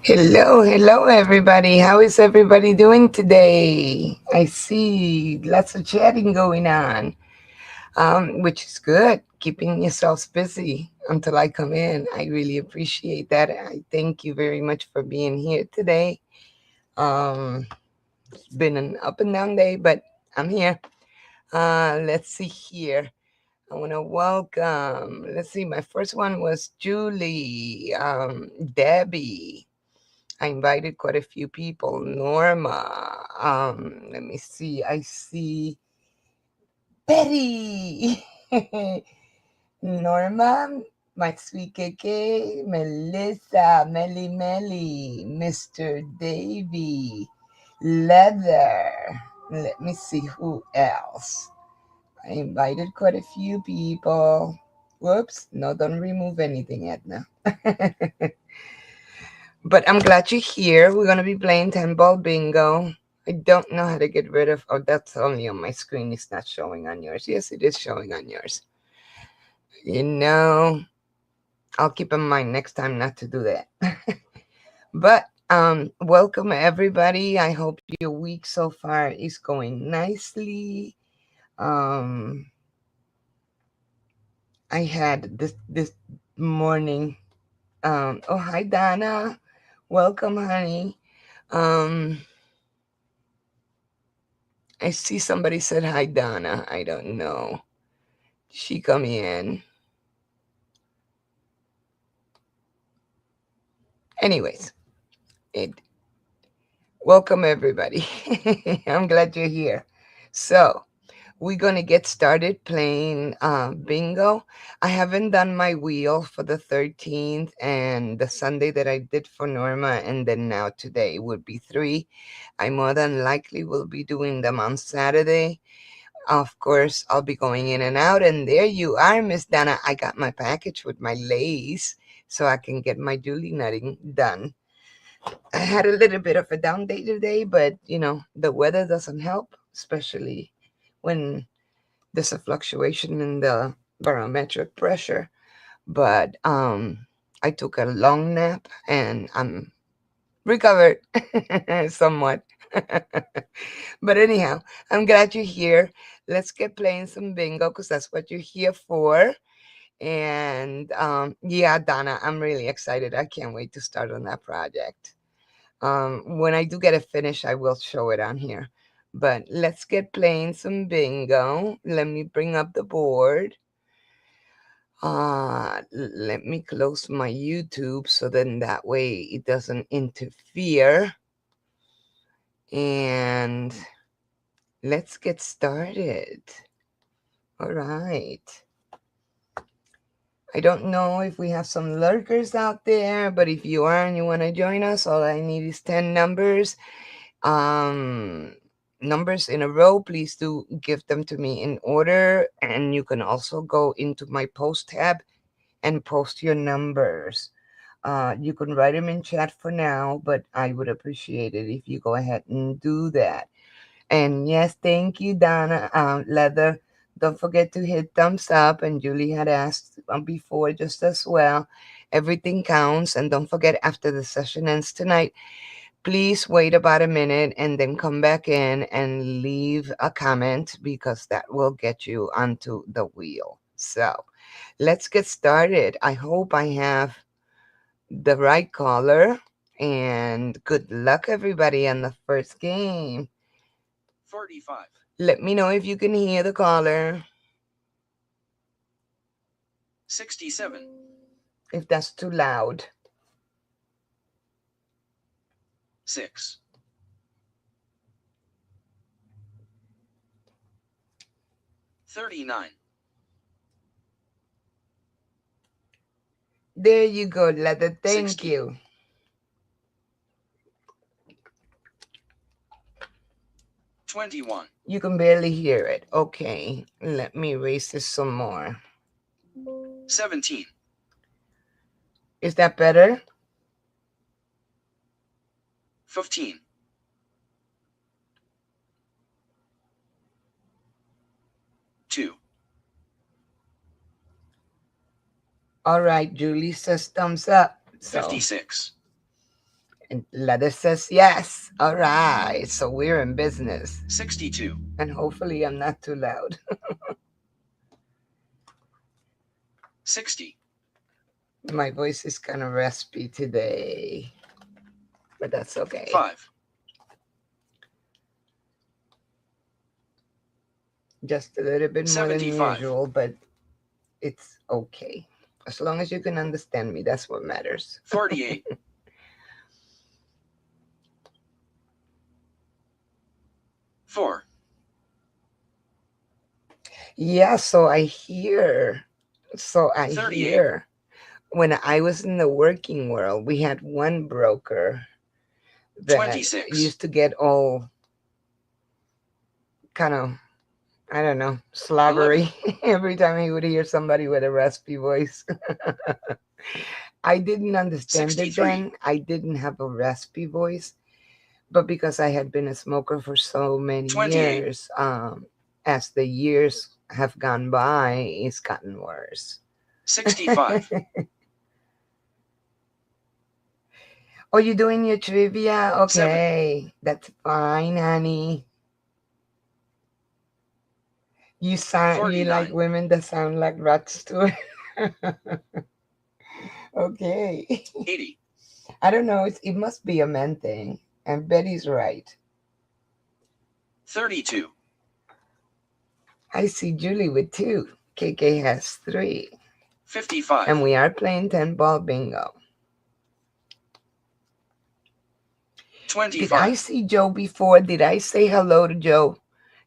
Hello, everybody. How is everybody doing today? I see lots of chatting going on, which is good. Keeping yourselves busy until I come in. I really appreciate that. I thank you very much for being here today. Um, it's been an up and down day, but I'm here. Let's see here. I want to welcome. Let's see. My first one was Julie, Debbie. I invited quite a few people. Norma. Let me see. I see Betty. Norma, my sweet Keke, Melissa, Melly, Mr. Davy, Leather. Let me see who else. I invited quite a few people. Whoops, no, don't remove anything, Edna. But I'm glad you're here. We're gonna be playing 10 ball bingo. I don't know how to get rid of. Oh, that's only on my screen. It's not showing on yours. Yes, it is showing on yours. You know, I'll keep in mind next time not to do that. But welcome everybody. I hope your week so far is going nicely. Um, I had this morning. Oh, hi Donna. Welcome, honey. Um, I see somebody said hi, Donna. I don't know. She come in. Anyways, it welcome everybody. I'm glad you're here. So we're gonna get started playing bingo. I haven't done my wheel for the 13th and the Sunday that I did for Norma, and then now today would be three. I more than likely will be doing them on Saturday. Of course, I'll be going in and out. And there you are, Miss Dana. I got my package with my lace so I can get my Julie nutting done. I had a little bit of a down day today, but the weather doesn't help, especially when there's a fluctuation in the barometric pressure. But I took a long nap and I'm recovered somewhat. But anyhow, I'm glad you're here. Let's get playing some bingo because that's what you're here for. And yeah, Donna, I'm really excited. I can't wait to start on that project. When I do get it finished, I will show it on here. But let's get playing some bingo. Let me bring up the board. Let me close my YouTube so then that way it doesn't interfere. And let's get started. All right. I don't know if we have some lurkers out there, but if you are and you want to join us, all I need is 10 numbers. Um, Numbers in a row. Please do give them to me in order. And you can also go into my post tab and post your numbers. You can write them in chat for now, but I would appreciate it if you go ahead and do that. And yes, thank you, Donna. Leather, don't forget to hit thumbs up. And Julie had asked before just as well. Everything counts. And don't forget, after the session ends tonight, please wait about a minute and then come back in and leave a comment because that will get you onto the wheel. So let's get started. I hope I have the right caller. And good luck, everybody, on the first game. 45. Let me know if you can hear the caller. 67. If that's too loud. 6. 39. There you go, Leather. Thank 60. You. 21. You can barely hear it. Okay, let me erase this some more. 17. Is that better? 15. 2. All right, Julie says thumbs up. So 56. And leather says yes. All right. So we're in business. 62. And hopefully I'm not too loud. 60. My voice is kind of raspy today, but that's okay. 5. Just a little bit more than 75. usual, but it's okay. As long as you can understand me, that's what matters. 48. 4. Yeah, so I hear. So I 38. hear. When I was in the working world, we had one broker that 26. used to get all kind of, I don't know, 11. slobbery every time he would hear somebody with a raspy voice. I didn't understand it 63. then. I didn't have a raspy voice, but because I had been a smoker for so many 28. years, as the years have gone by, it's gotten worse. 65. Oh, you doing your trivia? 7. Okay, that's fine, honey. You like 49. women that sound like Rod Stewart. Okay. 80. I don't know. It must be a men thing. And Betty's right. 32. I see Julie with 2. KK has 3. 55. And we are playing 10 ball bingo. Did I 25. see Joe before? Did I say hello to Joe?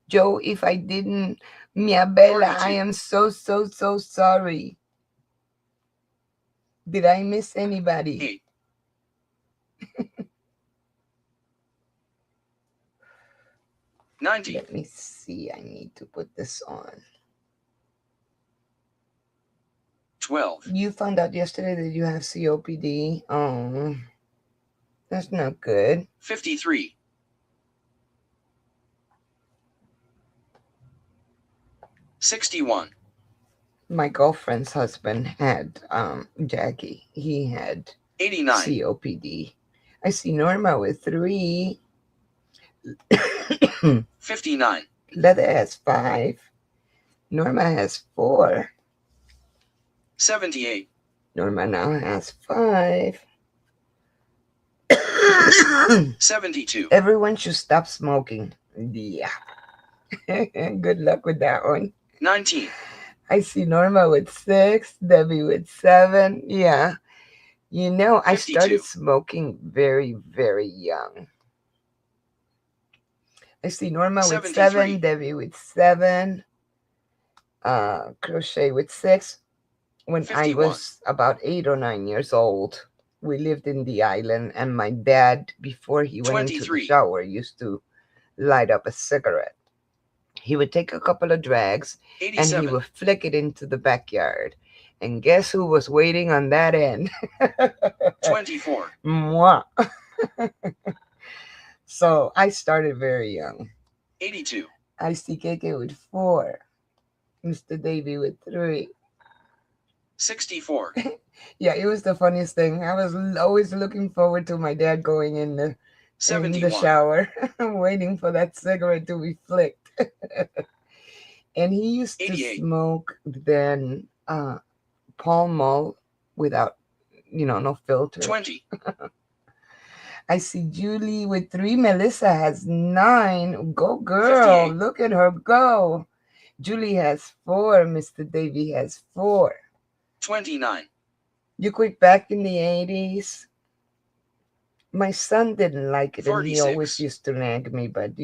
Joe, if I didn't, Mia Bella, I 42. am so, so, so sorry. Did I miss anybody? 8. 90. Let me see. I need to put this on. 12. You found out yesterday that you have COPD. Oh, that's not good. 53. 61. My girlfriend's husband had Jackie. He had 89. COPD. I see Norma with 3. 59. Leather has 5. Norma has 4. 78. Norma now has 5. 72. Everyone should stop smoking. Yeah. Good luck with that one. 19. I see Norma with 6, Debbie with 7. Yeah. You know, I 52. started smoking very, very young. I see Norma with 7, 73. Debbie with 7, Crochet with 6. When I 51. was about 8 or 9 years old, we lived in the island, and my dad, before he went into the 23. shower, used to light up a cigarette. He would take a couple of drags and he 87. would flick it into the backyard. And guess who was waiting on that end? 24. Moi. So I started very young. 82. I see KK with 4, Mr. Davy with 3. 64. Yeah, it was the funniest thing. I was always looking forward to my dad going in the 71. shower, waiting for that cigarette to be flicked. And he used to 88. smoke then Pall Mall without, no filter. 20. I see Julie with 3. Melissa has 9. Go girl. 58. Look at her go. Julie has 4. Mr. Davy has 4. 29. You quit back in the 80s. My son didn't like it, and he 46. always used to nag me, but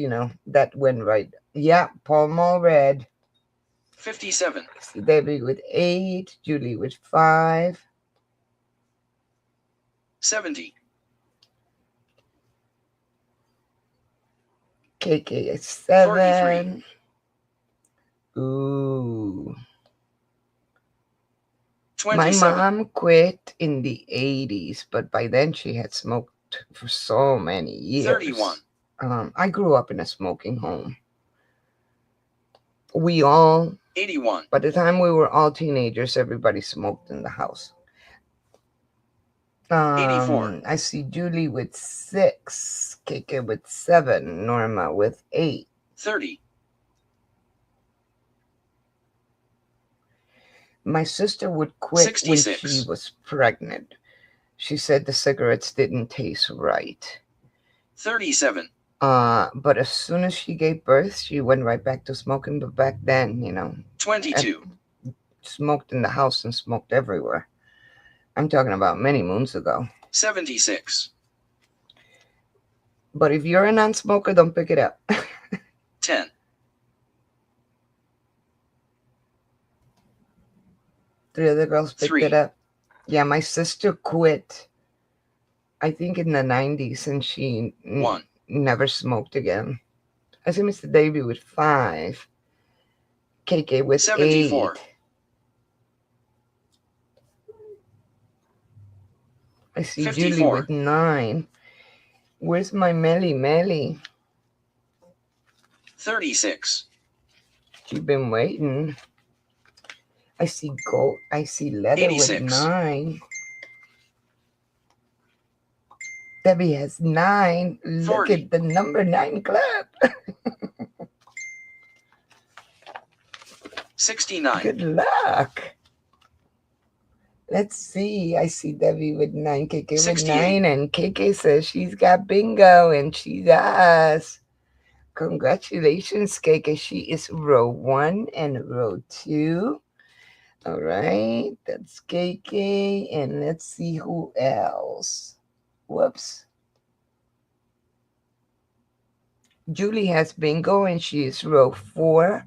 that went right. Yeah, Pall Mall red. 57. See Debbie with 8. Julie with 5. 70. KK is 7. 43. Ooh. 27. My mom quit in the 80s, but by then she had smoked for so many years. 31. I grew up in a smoking home. We all, 81. by the time we were all teenagers, everybody smoked in the house. 84. I see Julie with 6, KK with 7, Norma with 8. 30. My sister would quit when she 66. was pregnant. She said the cigarettes didn't taste right. 37. But as soon as she gave birth, she went right back to smoking. But back then, 22. smoked in the house and smoked everywhere. I'm talking about many moons ago. 76. But if you're a non-smoker, don't pick it up. 10. Three other girls picked 3. it up. Yeah, my sister quit, I think, in the 90s, and she 1. never smoked again. I see Mr. Davy with 5, KK with 74. 8. I see Julie 54. with 9. Where's my Melly? 36. She's been waiting. I see gold. I see Leather 86. with 9. Debbie has 9. Look 40. at the number 9 club. 69. Good luck. Let's see. I see Debbie with 9, KK with 68. 9, and KK says she's got bingo, and she does. Congratulations, KK. She is row 1 and row 2. All right, that's KK, and let's see who else. Whoops. Julie has bingo, and she is row 4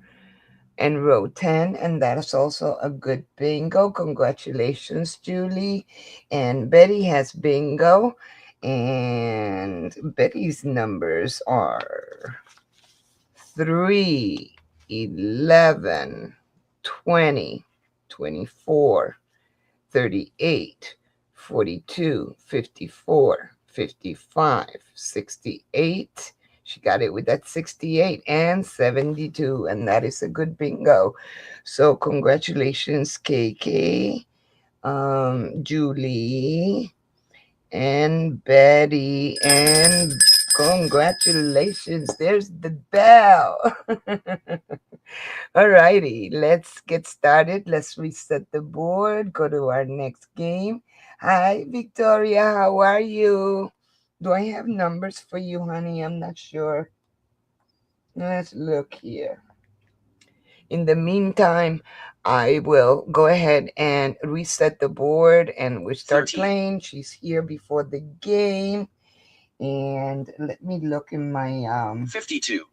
and row 10, and that is also a good bingo. Congratulations, Julie. And Betty has bingo, and Betty's numbers are 3, 11, 20, 24, 38, 42, 54, 55, 68. She got it with that 68 and 72, and that is a good bingo. So congratulations, KK, Julie, and Betty, and congratulations. There's the bell. All righty, let's get started. Let's reset the board, go to our next game. Hi, Victoria, how are you? Do I have numbers for you, honey? I'm not sure. Let's look here. In the meantime, I will go ahead and reset the board and we start 13. playing. She's here before the game. And let me look in my 52.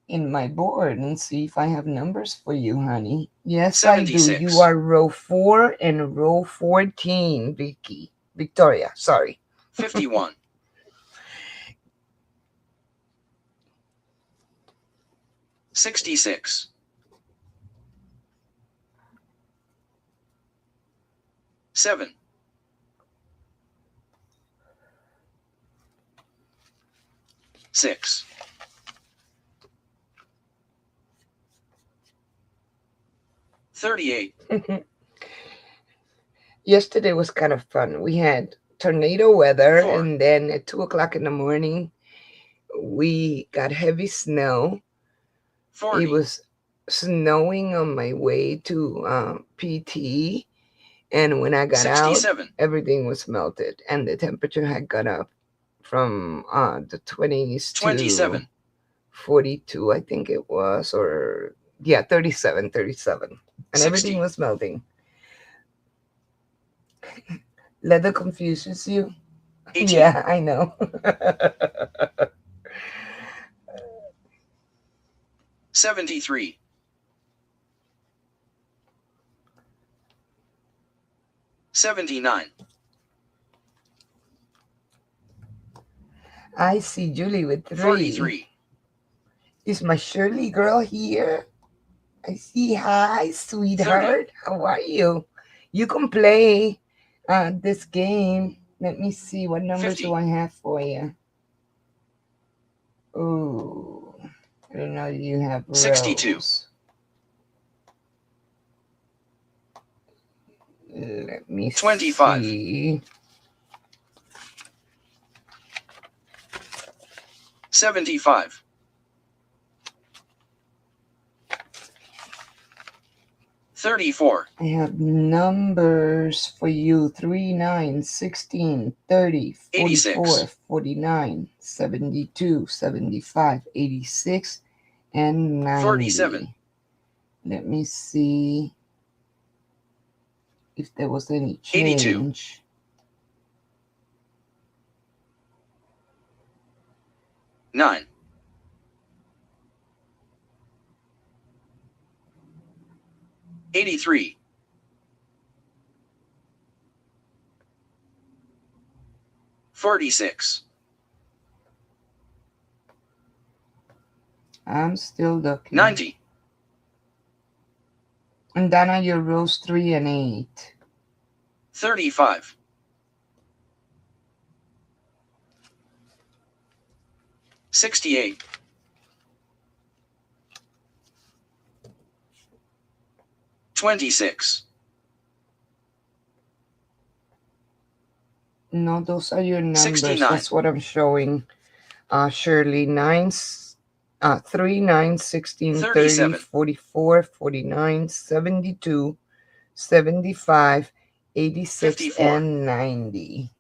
in my board and see if I have numbers for you, honey. Yes, 76. I do. You are row 4 and row 14, Victoria, sorry. 51. 66. 7. 6. 38. Yesterday was kind of fun. We had tornado weather, 4. and then at 2 o'clock in the morning, we got heavy snow. 40. It was snowing on my way to PT, and when I got out, 67. everything was melted, and the temperature had gone up from the 20s to 27. 42, I think it was, or yeah, 37, and 60. everything was melting. Leather confuses you? 18. Yeah, I know. 73. 79. I see Julie with 3. 43. Is my Shirley girl here? I see. Hi, sweetheart. How are you? You can play this game. Let me see. What numbers 50. do I have for you? Oh, I don't know. You have rows. 62. Let me 25. see. 75. 34. I have numbers for you 3, 9, 16, 30, 44, 86. 49, 72, 75, 86, and 47. 90. Let me see if there was any 82. change. Nine. 83. 46. I'm still looking. 90. And Donna, your rows 3 and 8. 35. 68. 26. No, those are your numbers. 69. That's what I'm showing. Shirley, 9, 3, 9, 16, 30, 37. 44, 49, 72, 75, 86, 54. and 90.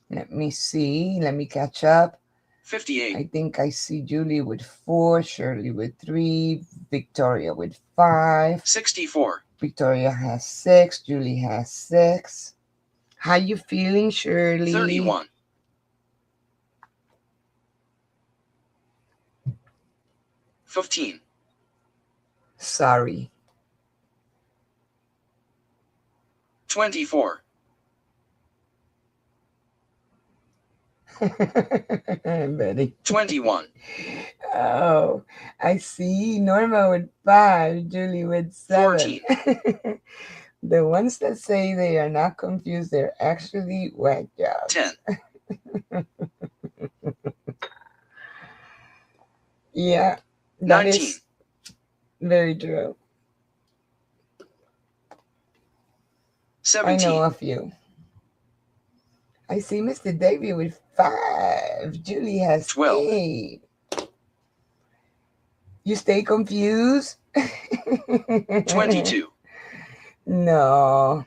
Let me see. Let me catch up. 58. I think I see Julie with 4, Shirley with 3, Victoria with 5. 64. Victoria has 6, Julie has 6. How you feeling, Shirley? 31. 15. Sorry. 24. Betty. 21. Oh, I see. Norma with 5, Julie with 7. 14. The ones that say they are not confused, they're actually whack jobs. 10. Yeah, that 19. is very true. 17. I know a few. I see Mr. Davy with 5. Julie has 12. 8. You stay confused? 22. No.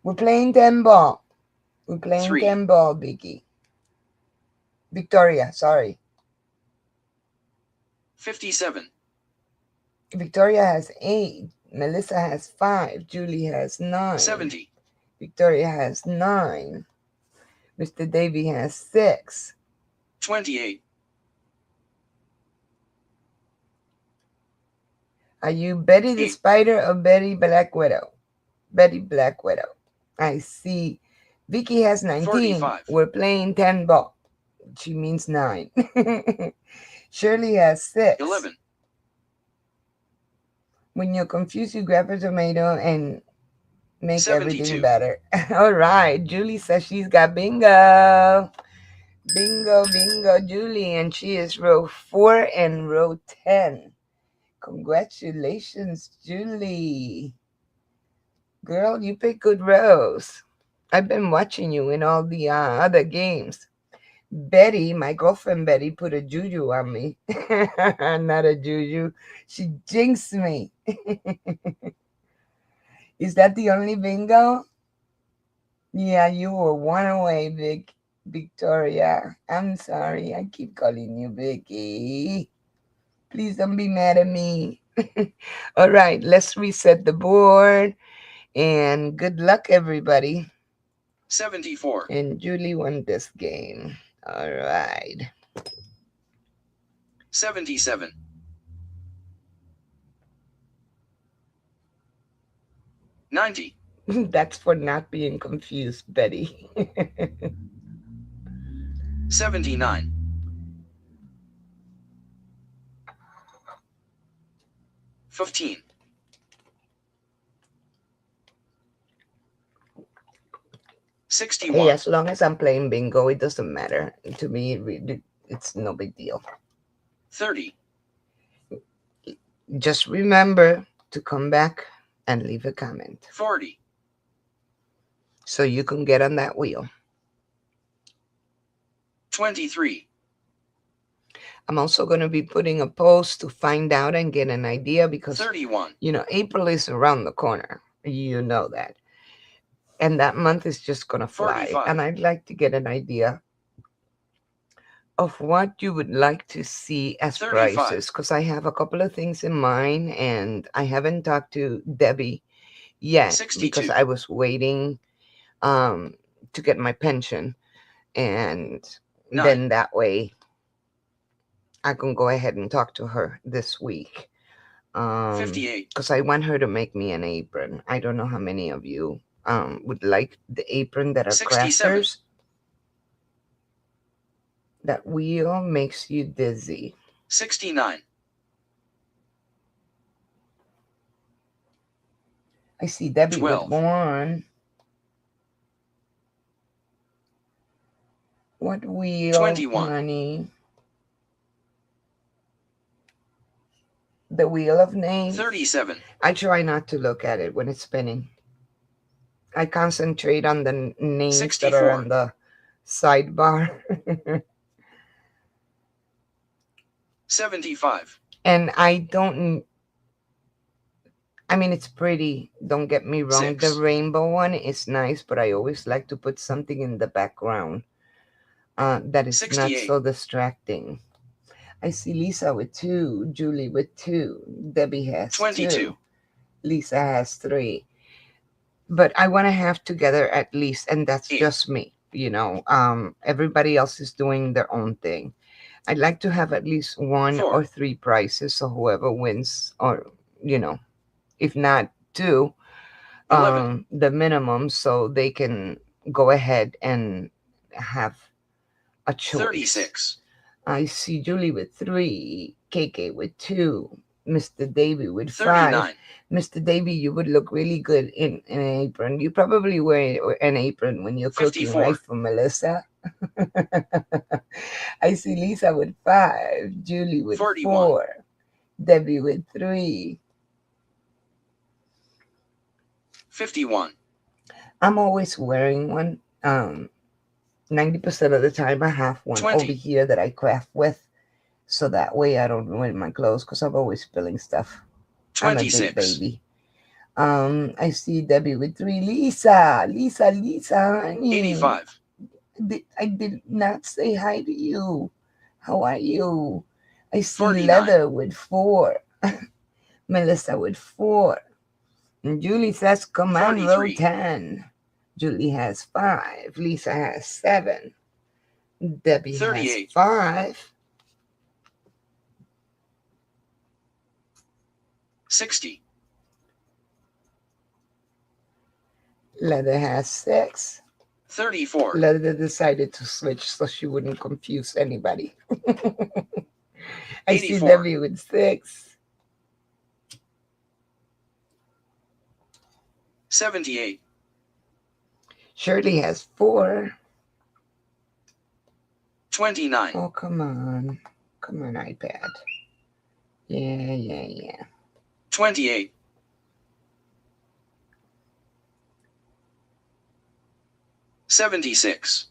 We're playing 10 ball. We're playing 3. 10 ball, Vicky. Victoria, sorry. 57. Victoria has 8. Melissa has 5. Julie has 9. 70. Victoria has 9. Mr. Davy has 6. 28. Are you Betty the 8. Spider or Betty Black Widow? Betty Black Widow. I see. Vicky has 19. 45. We're playing 10 ball. She means 9. Shirley has 6. 11. When you're confused, you grab a tomato and make 72. everything better. All right. Julie says she's got bingo. Bingo, bingo, Julie. And she is row 4 and row 10. Congratulations, Julie. Girl, you pick good rows. I've been watching you in all the other games. Betty, my girlfriend Betty, put a juju on me. Not a juju. She jinxed me. Is that the only bingo? Yeah, you were one away, Victoria. I'm sorry. I keep calling you Vicky. Please don't be mad at me. All right, let's reset the board. And good luck, everybody. 74. And Julie won this game. All right. 77. 90. That's for not being confused, Betty. 79. 15. 61. Hey, as long as I'm playing bingo, it doesn't matter. To me, it's no big deal. 30. Just remember to come back and leave a comment 40, so you can get on that wheel. 23, I'm also going to be putting a post to find out and get an idea because, 31, April is around the corner. You know that. And that month is just going to fly. 45. And I'd like to get an idea of what you would like to see as 35. prices because I have a couple of things in mind and I haven't talked to Debbie yet 62. because I was waiting to get my pension, and 9, then that way I can go ahead and talk to her this week 58, because I want her to make me an apron. I don't know how many of you would like the apron that are 67, crafters. That wheel makes you dizzy. 69, I see Debbie 12, with one. What wheel, 21, honey? The wheel of names. 37, I try not to look at it when it's spinning. I concentrate on the names that are 64, on the sidebar. 75, And it's pretty. Don't get me wrong. 6, The rainbow one is nice, but I always like to put something in the background that is not 68, so distracting. I see Lisa with 2, Julie with 2, Debbie has 22, 2, Lisa has 3. But I want to have together at least, and that's 8, just me. Everybody else is doing their own thing. I'd like to have at least 1 4, or 3 prizes, so whoever wins, or if not 2, 11, the minimum, so they can go ahead and have a choice. 36, I see Julie with 3, KK with 2, Mr. Davy with 5. 39, Mr. Davy, you would look really good in an apron. You probably wear an apron when you're cooking, 54, right, for Melissa? I see Lisa with 5, Julie with 41, 4, Debbie with 3. 51, I'm always wearing one. 90% of the time I have one 20, over here that I craft with, so that way I don't ruin my clothes because I'm always spilling stuff. I'm a big 26, baby. I see Debbie with 3. Lisa, honey. 85, I did not say hi to you. How are you? I see 49, Leather with 4. Melissa with 4. And Julie says, come on, row 43, 10. Julie has 5. Lisa has 7. Debbie has 38, 5. 60, Leather has 6. 34, Leather decided to switch so she wouldn't confuse anybody. I see 84, Debbie with 6. 78, Shirley has 4. 29, Oh, come on. Come on, iPad. Yeah. 28, 76,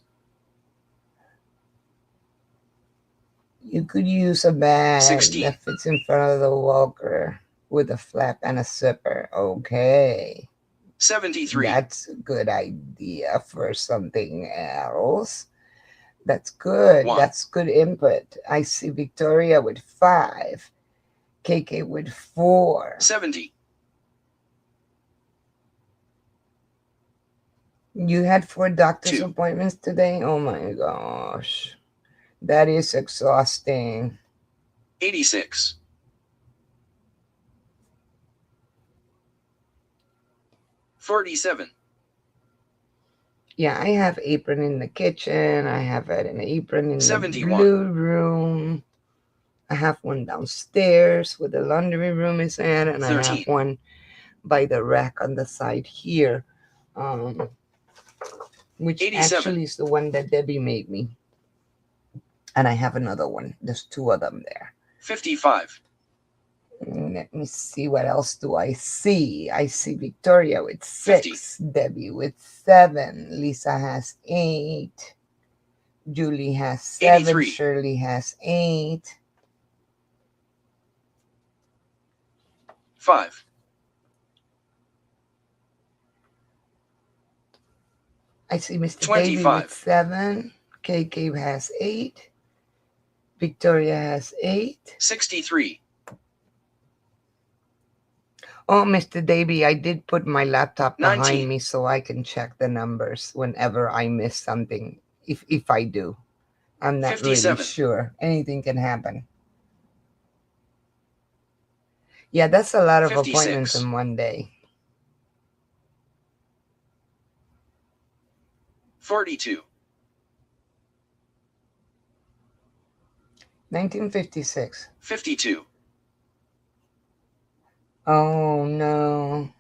You could use a bag 16, that fits in front of the walker with a flap and a zipper. Okay. 73, That's a good idea for something else. That's good. 1, That's good input. I see Victoria with 5. KK with 4. 70, You had 4 doctor's 2, appointments today? Oh my gosh. That is exhausting. 86, 47, Yeah, I have apron in the kitchen. I have an apron in the 71, blue room. I have one downstairs where the laundry room is at, and I have 13, one by the rack on the side here, which 87, actually is the one that Debbie made me. And I have another one. There's 2 of them there. 55, Let me see, what else do I see? I see Victoria with 50. 6, Debbie with 7, Lisa has 8, Julie has 7, 83. Shirley has 8. 5. I see Mr. Davy with 25. 7, KK has 8, Victoria has 8. 63. Oh, Mr. Davy, I did put my laptop behind 19. me so I can check the numbers whenever I miss something. If I do, I'm not really 57. sure. Anything can happen. Yeah, that's a lot of appointments 56. in one day. 42. 1956. 52. Oh no.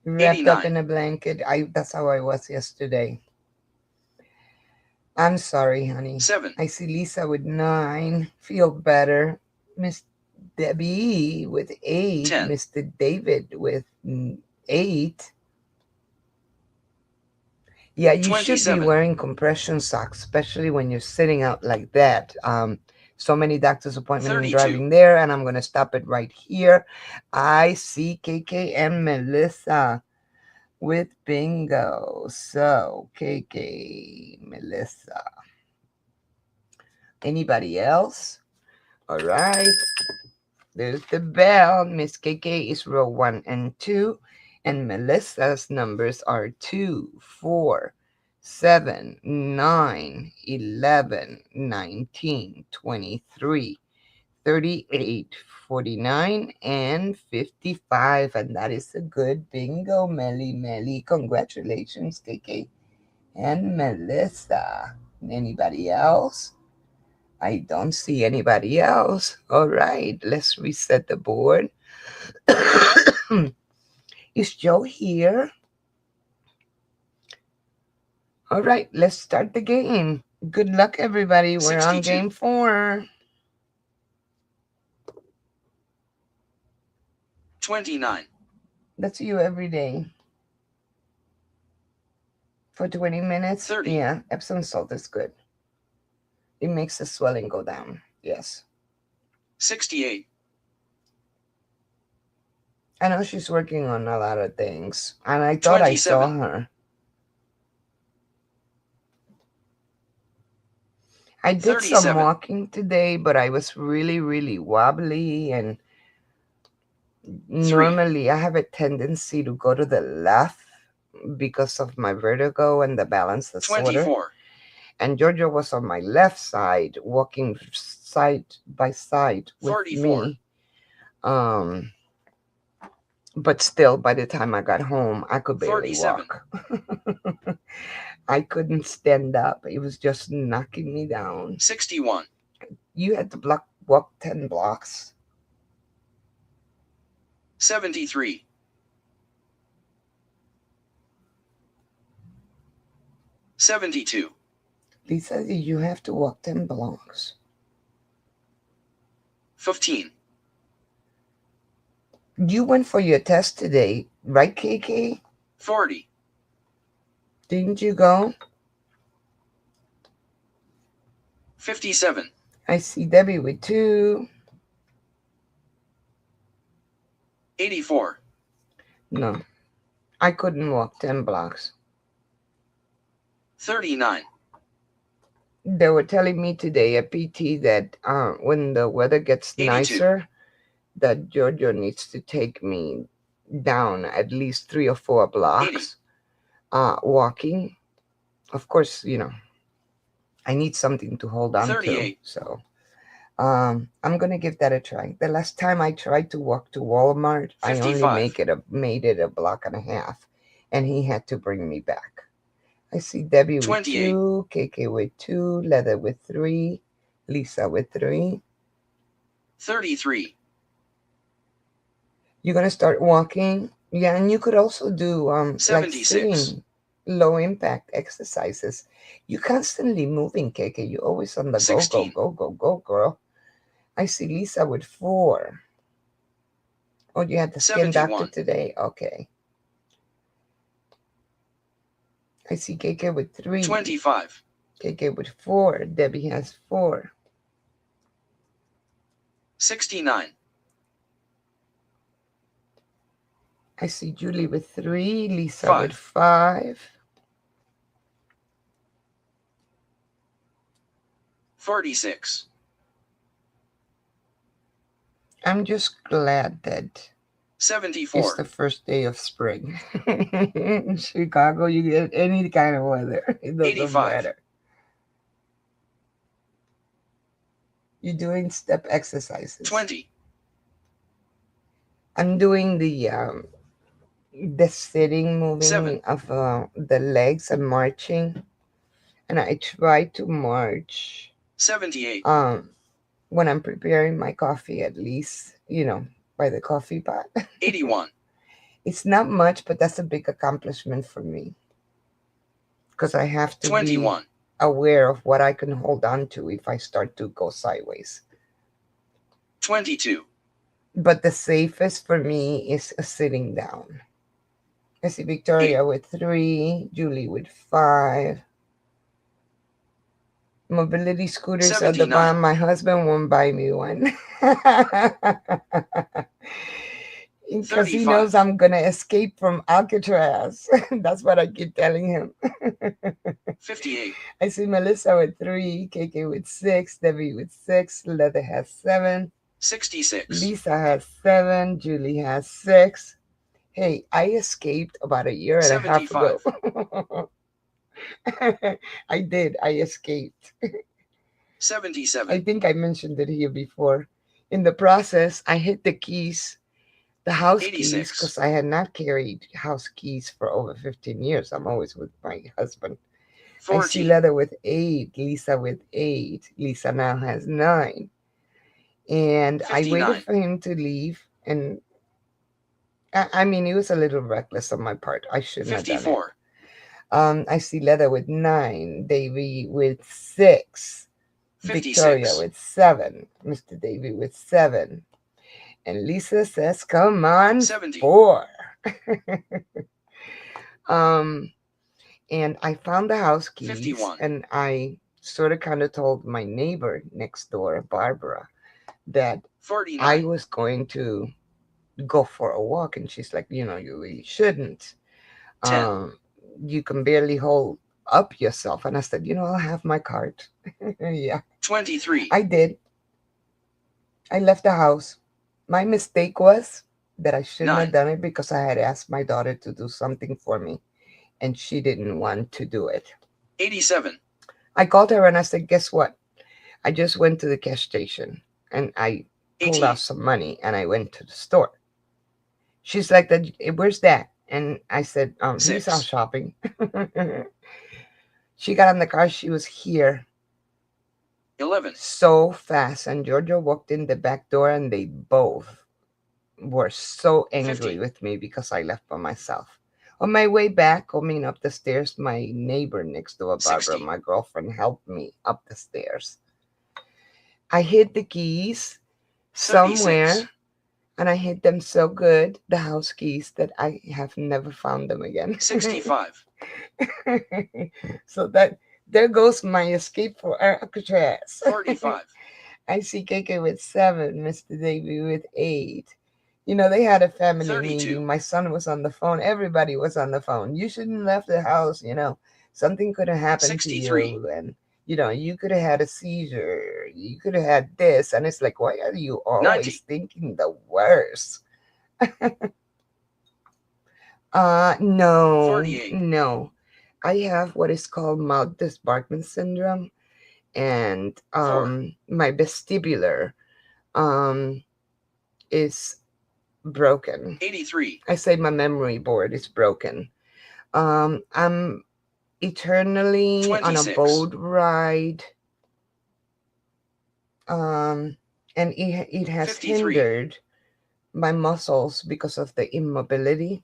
Wrapped up 89. in a blanket. That's how I was yesterday. I'm sorry, honey. 7. I see Lisa with 9. Feel better. Miss Debbie with 8. 10. Mr. David with 8. Yeah, you should be 27. wearing compression socks, especially when you're sitting out like that. So many doctor's appointment and 32. driving there, and I'm gonna stop it right here. I see KK and Melissa with bingo. So KK, Melissa. Anybody else? All right. There's the bell. Miss KK is row 1 and 2, and Melissa's numbers are 2, 4, 7, 9, 11, 19, 23, 38, 49, and 55. And that is a good bingo, Melly Melly. Congratulations, KK and Melissa. Anybody else? I don't see anybody else. All right, let's reset the board. Is Joe here? All right, let's start the game. Good luck, everybody. We're on 62. game 4. 29. That's you every day. For 20 minutes? 30. Yeah, Epsom salt is good. It makes the swelling go down. Yes. 68. I know she's working on a lot of things. And I thought I saw 27. her. I did some 37. walking today, but I was really, really wobbly. And 3. normally I have a tendency to go to the left because of my vertigo and the balance disorder. 24. And Giorgio was on my left side, walking side by side with 44. me. But still, by the time I got home, I could barely 47. walk. I couldn't stand up. It was just knocking me down. 61. You had to walk 10 blocks. 73. 72. Lisa, you have to walk 10 blocks. 15. You went for your test today, right, KK? 40. Didn't you go? 57. I see Debbie with 2. 84. No, I couldn't walk 10 blocks. 39. They were telling me today at PT that when the weather gets 82. nicer, that Giorgio needs to take me down at least 3 or 4 blocks walking. Of course, I need something to hold on 38. to. So I'm gonna give that a try. The last time I tried to walk to Walmart, 55. I only made it a block and a half, and he had to bring me back. I see Debbie with 28. 2, KK with 2, Leather with 3, Lisa with 3. 33. You're gonna start walking, yeah, and you could also do like 76. sitting, low impact exercises. You constantly moving, KK. You always on the go, 16. go, go, go, go, girl. I see Lisa with 4. Oh, you had the skin doctor 71. today? Okay. I see KK with 3. 25. KK with 4. Debbie has 4. 69. I see Julie with 3. Lisa with 5. 5. 46. I'm just glad that it's 74. the first day of spring. In Chicago, you get any kind of weather. It doesn't 85. matter. You're doing step exercises. 20. I'm doing the sitting, moving 7. of the legs and marching, and I try to march 78. um when I'm preparing my coffee, at least, by the coffee pot. 81. It's not much, but that's a big accomplishment for me because I have to be 21. aware of what I can hold on to if I start to go sideways. 22. But the safest for me is sitting down. I see 8. Victoria with 3, Julie with 5. Mobility scooters at the 79. bottom. My husband won't buy me one. Because he knows 35. I'm gonna escape from Alcatraz. That's what I keep telling him. 58. I see Melissa with 3, KK with 6, Debbie with 6, Leather has 7, 66. Lisa has 7, Julie has 6. Hey, I escaped about a year and a half ago. 75. I did. I escaped. I 77. think I mentioned it here before. In the process, I hid the keys, the house keys, 86. because I had not carried house keys for over 15 years. I'm always with my husband. I see 40. Leather with 8, Lisa with 8. Lisa now has 9. And I waited 59. for him to leave. And I mean, it was a little reckless on my part. I shouldn't have done it. 54. I see Leather with 9, Davy with 6, Victoria 56. with 7, Mr. Davy with 7, and Lisa says, "Come on, 70. 4." um, and I found the house keys, 51. and I sort of kind of told my neighbor next door, Barbara, that I 49. was going to go for a walk, and she's like, you really shouldn't. 10. You can barely hold up yourself. And I said, I'll have my cart. Yeah, 23. I did. I left the house. My mistake was that I shouldn't 9. have done it because I had asked my daughter to do something for me and she didn't want to do it. 87. I called her and I said, guess what? I just went to the cash station and I pulled 18. out some money and I went to the store. She's like, where's that? And I said, he's out 6. shopping. She got in the car. She was here 11. so fast. And Giorgio walked in the back door and they both were so angry 50. with me because I left by myself. On my way back, coming up the stairs, my neighbor next door, Barbara, 60. my girlfriend, helped me up the stairs. I hid the keys 76. somewhere and I hid them so good, the house keys, that I have never found them again. 65. So that there goes my escape for Alcatraz. 45. I see KK with 7, Mr. Davy with 8. They had a family 32. meeting. My son was on the phone. Everybody was on the phone. You shouldn't have left the house. Something could have happened to 63. you. And, you could have had a seizure. You could have had this. And it's like, why are you 90. always thinking the worst? No, 48. no. I have what is called mouth disbarkment syndrome. And 4. my vestibular is broken. 83. I say my memory board is broken. I'm eternally on a 26. boat ride. And it has 53. hindered my muscles because of the immobility.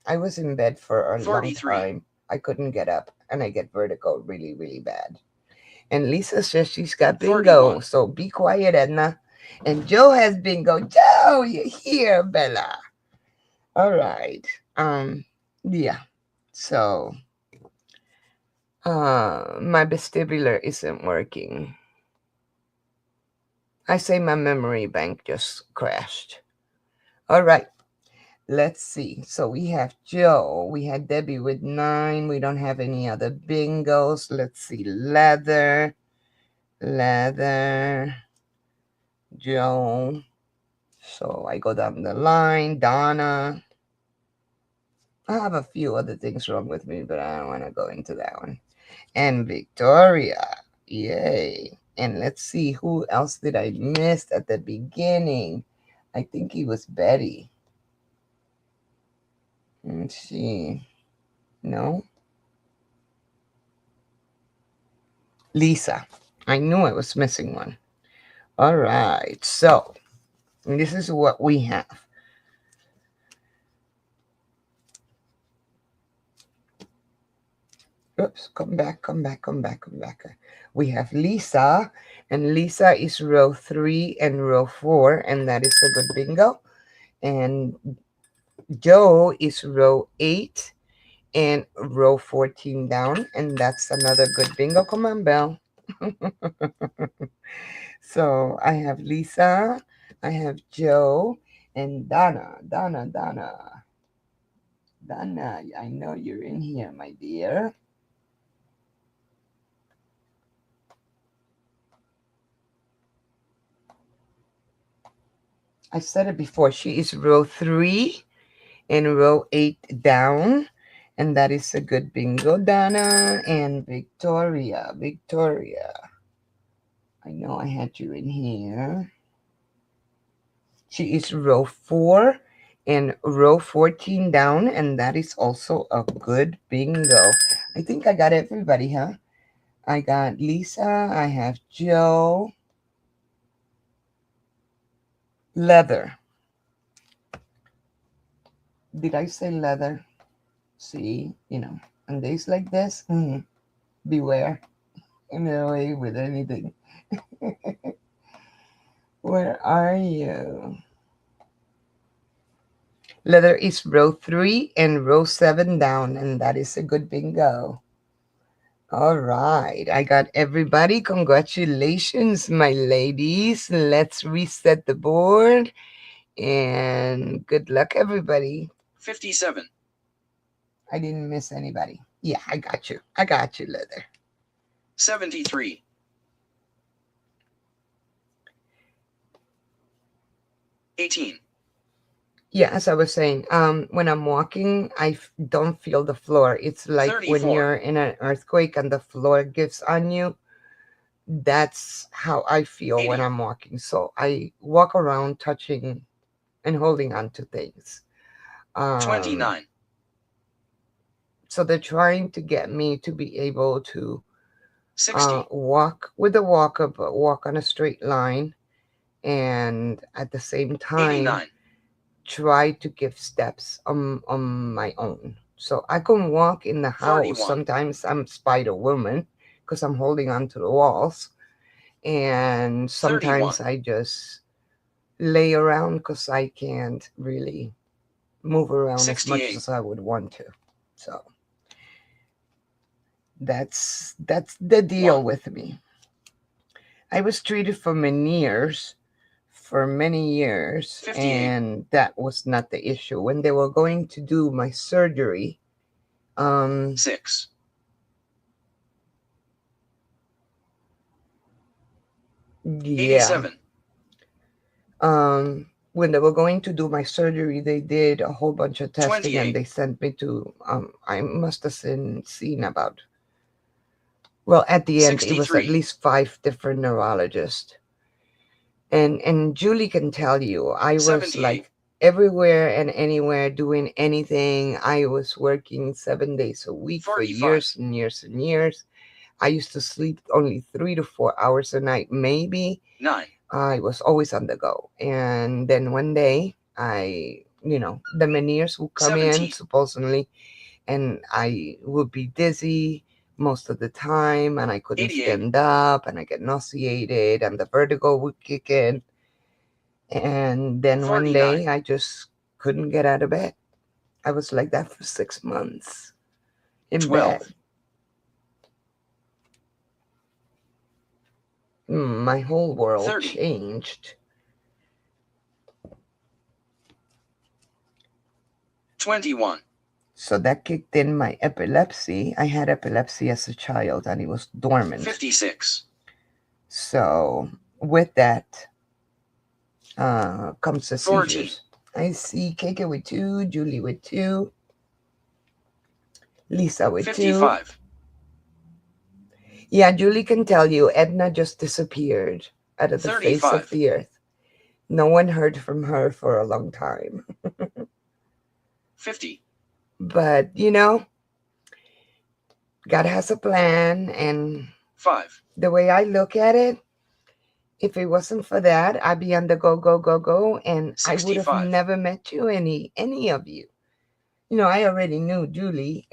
I was in bed for a long 43. time. I couldn't get up and I get vertigo really, really bad. And Lisa says she's got bingo. 41. So be quiet, Edna. And Joe has bingo. Joe, you're here, Bella. All right. Yeah. So, my vestibular isn't working. I say my memory bank just crashed. All right. Let's see. So we have Joe. We had Debbie with 9. We don't have any other bingos. Let's see. Leather, Joe. So I go down the line. Donna. I have a few other things wrong with me, but I don't want to go into that one. And Victoria. Yay. And let's see, who else did I miss at the beginning? I think it was Betty. Let's see. No? Lisa. I knew I was missing one. All right. So this is what we have. Oops, come back. We have Lisa, and Lisa is row 3 and row 4, and that is a good bingo. And Joe is row 8 and row 14 down, and that's another good bingo. Come on, Belle. So I have Lisa, I have Joe, and Donna. Donna, I know you're in here, my dear. I said it before. She is row 3 and row 8 down. And that is a good bingo, Donna. And Victoria. I know I had you in here. She is row 4 and row 14 down. And that is also a good bingo. I think I got everybody, huh? I got Lisa. I have Joe. Leather. Did I say leather? See, on days like this, beware. In a way with anything. Where are you? Leather is row 3 and row 7 down, and that is a good bingo. All right, I got everybody. Congratulations, my ladies. Let's reset the board, and good luck, everybody. 57. I didn't miss anybody. Yeah, I got you, Leather. 73. 18. Yeah, as I was saying, when I'm walking, don't feel the floor. It's like 34. when you're in an earthquake and the floor gives on you. That's how I feel 80. when I'm walking. So I walk around touching and holding on to things. 29. So they're trying to get me to be able to 60. walk with a walker, but walk on a straight line, and at the same time 89. try to give steps on my own. So I can walk in the house. 31. Sometimes I'm Spider Woman because I'm holding on to the walls, and 31. sometimes I just lay around because I can't really move around as much 68. as I would want to. So that's the deal 1. with me. I was treated for Meniere's for many years, 58. and that was not the issue. When they were going to do my surgery, 6. yeah, 87. when they were going to do my surgery, they did a whole bunch of testing, and 28. they sent me to I must have seen about, well, at the end it was at 63. least 5 different neurologists. And Julie can tell you, I was 78. like everywhere and anywhere doing anything. I was working 7 days a week for 45. years and years and years. I used to sleep only 3 to 4 hours a night, maybe. 9. I was always on the go. And then one day, the Meniere's would come in 17. supposedly, and I would be dizzy most of the time, and I couldn't 88. stand up, and I get nauseated, and the vertigo would kick in. And then one 49. day I just couldn't get out of bed. I was like that for 6 months in 12. bed. My whole world 30. changed. 21. So that kicked in my epilepsy. I had epilepsy as a child and it was dormant. 56. So with that comes the 14. seizures. I see Keke with 2, Julie with 2, Lisa with 2. 55. Yeah, Julie can tell you Edna just disappeared out of the face of 35. the earth. No one heard from her for a long time. 50. But, God has a plan. And 5. the way I look at it, if it wasn't for that, I'd be on the go, go, go, go. And I would have 65. never met you, any of you. I already knew Julie.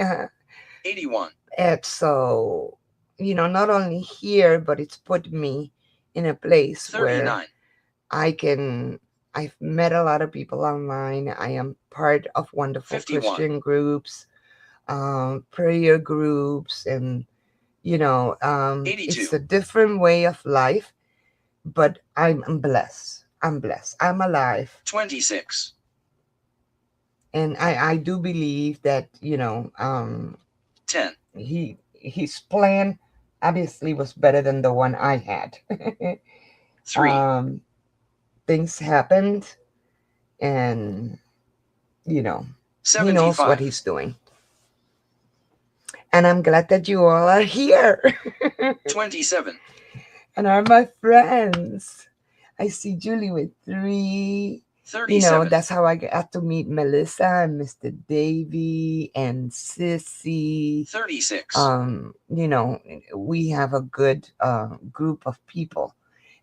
81. And so, not only here, but it's put me in a place 39. where I've met a lot of people online. I am part of wonderful 51. Christian groups, prayer groups, and, 82. it's a different way of life, but I'm blessed. I'm blessed. I'm alive. 26. And I do believe that, 10. his plan obviously was better than the one I had. 3. Things happened, and he knows 75. what he's doing. And I'm glad that you all are here 27. and are my friends. I see Julie with 3. 37. That's how I got to meet Melissa and Mr. Davy and Sissy. 36. We have a good group of people.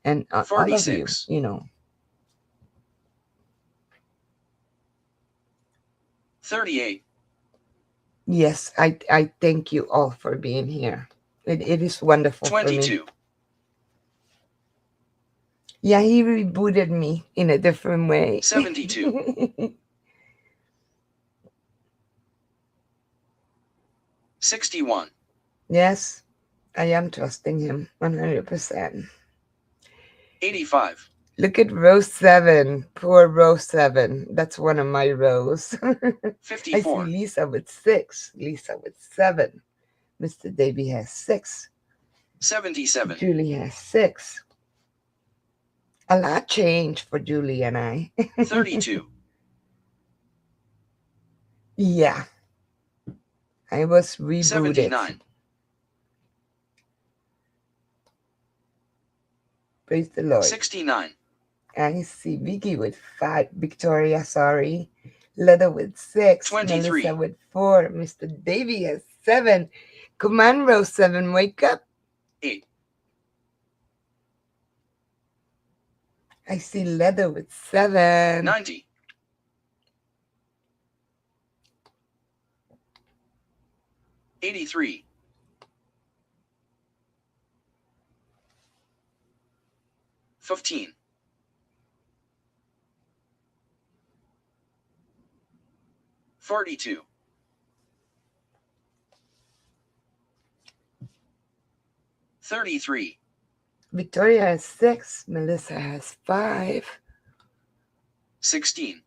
And all of you, 46. 38. Yes, I thank you all for being here. It is wonderful 22. for me. Yeah, he rebooted me in a different way. 72. 61. Yes, I am trusting him 100%. 85. Look at row 7. Poor row 7. That's one of my rows. I 54. see Lisa with 6. Lisa with 7. Mr. Davy has 6. 77. Julie has 6. A lot changed for Julie and I. 32. Yeah. I was rebooted. 79. Praise the Lord. 69. I see Vicky with 5. Victoria, sorry. Leather with 6. 23. Melissa with 4. Mr. Davy has 7. Come on, row 7, wake up. 8. I see Leather with 7. 90. 83. 15. 42. 33. Victoria has 6. Melissa has 5. 16.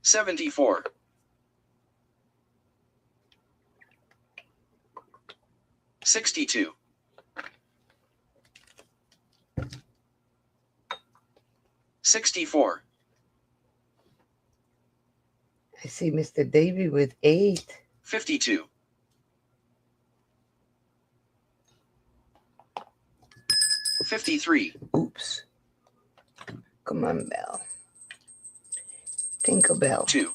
74. 62. 64. I see Mr. Davy with 8. 52. 53. Oops. Come on, Bell. Tinkle Bell. 2.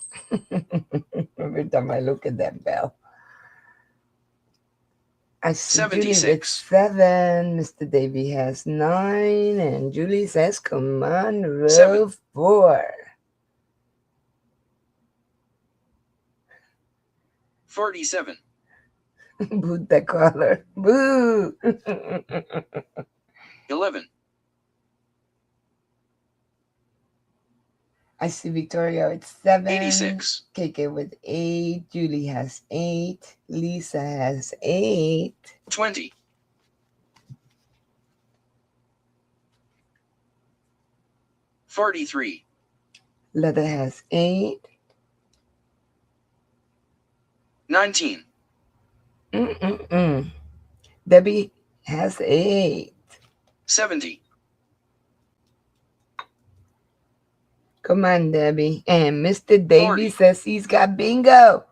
Every time I look at that bell. I see Julie with 76. 7. Mr. Davy has 9. And Julie says, come on, row 7. 4. 47. Boot the color. Boo. 11, I see Victoria with 7. 86, KK with 8. Julie has 8. Lisa has 8. 20, 43, Leda has 8. 19, Debbie has 8. 70, Come on, Debbie. And Mr. Davy 40, says he's got bingo.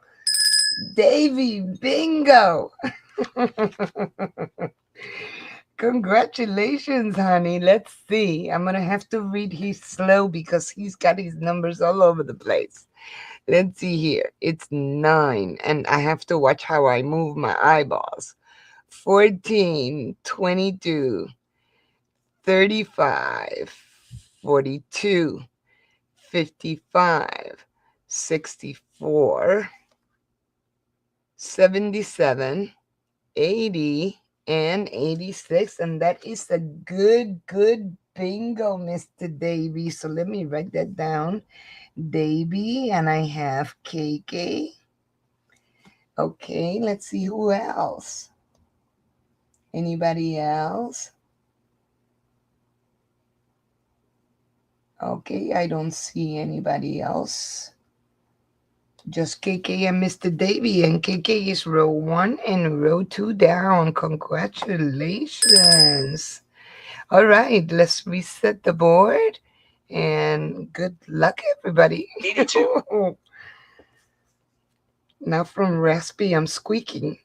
Davy, bingo. Congratulations, honey. Let's see. I'm going to have to read his slow because he's got his numbers all over the place. Let's see here. It's 9, and I have to watch how I move my eyeballs. 14, 22, 35, 42, 55, 64, 77, 80, and 86. And that is a good bingo, Mr. Davy. So let me write that down. Davy, and I have KK. Okay, let's see who else. Anybody else? Okay, I don't see anybody else. Just KK and Mr. Davy, and KK is row 1 and row 2 down. Congratulations. All right, let's reset the board, and good luck, everybody. 82, Now from raspy, I'm squeaking.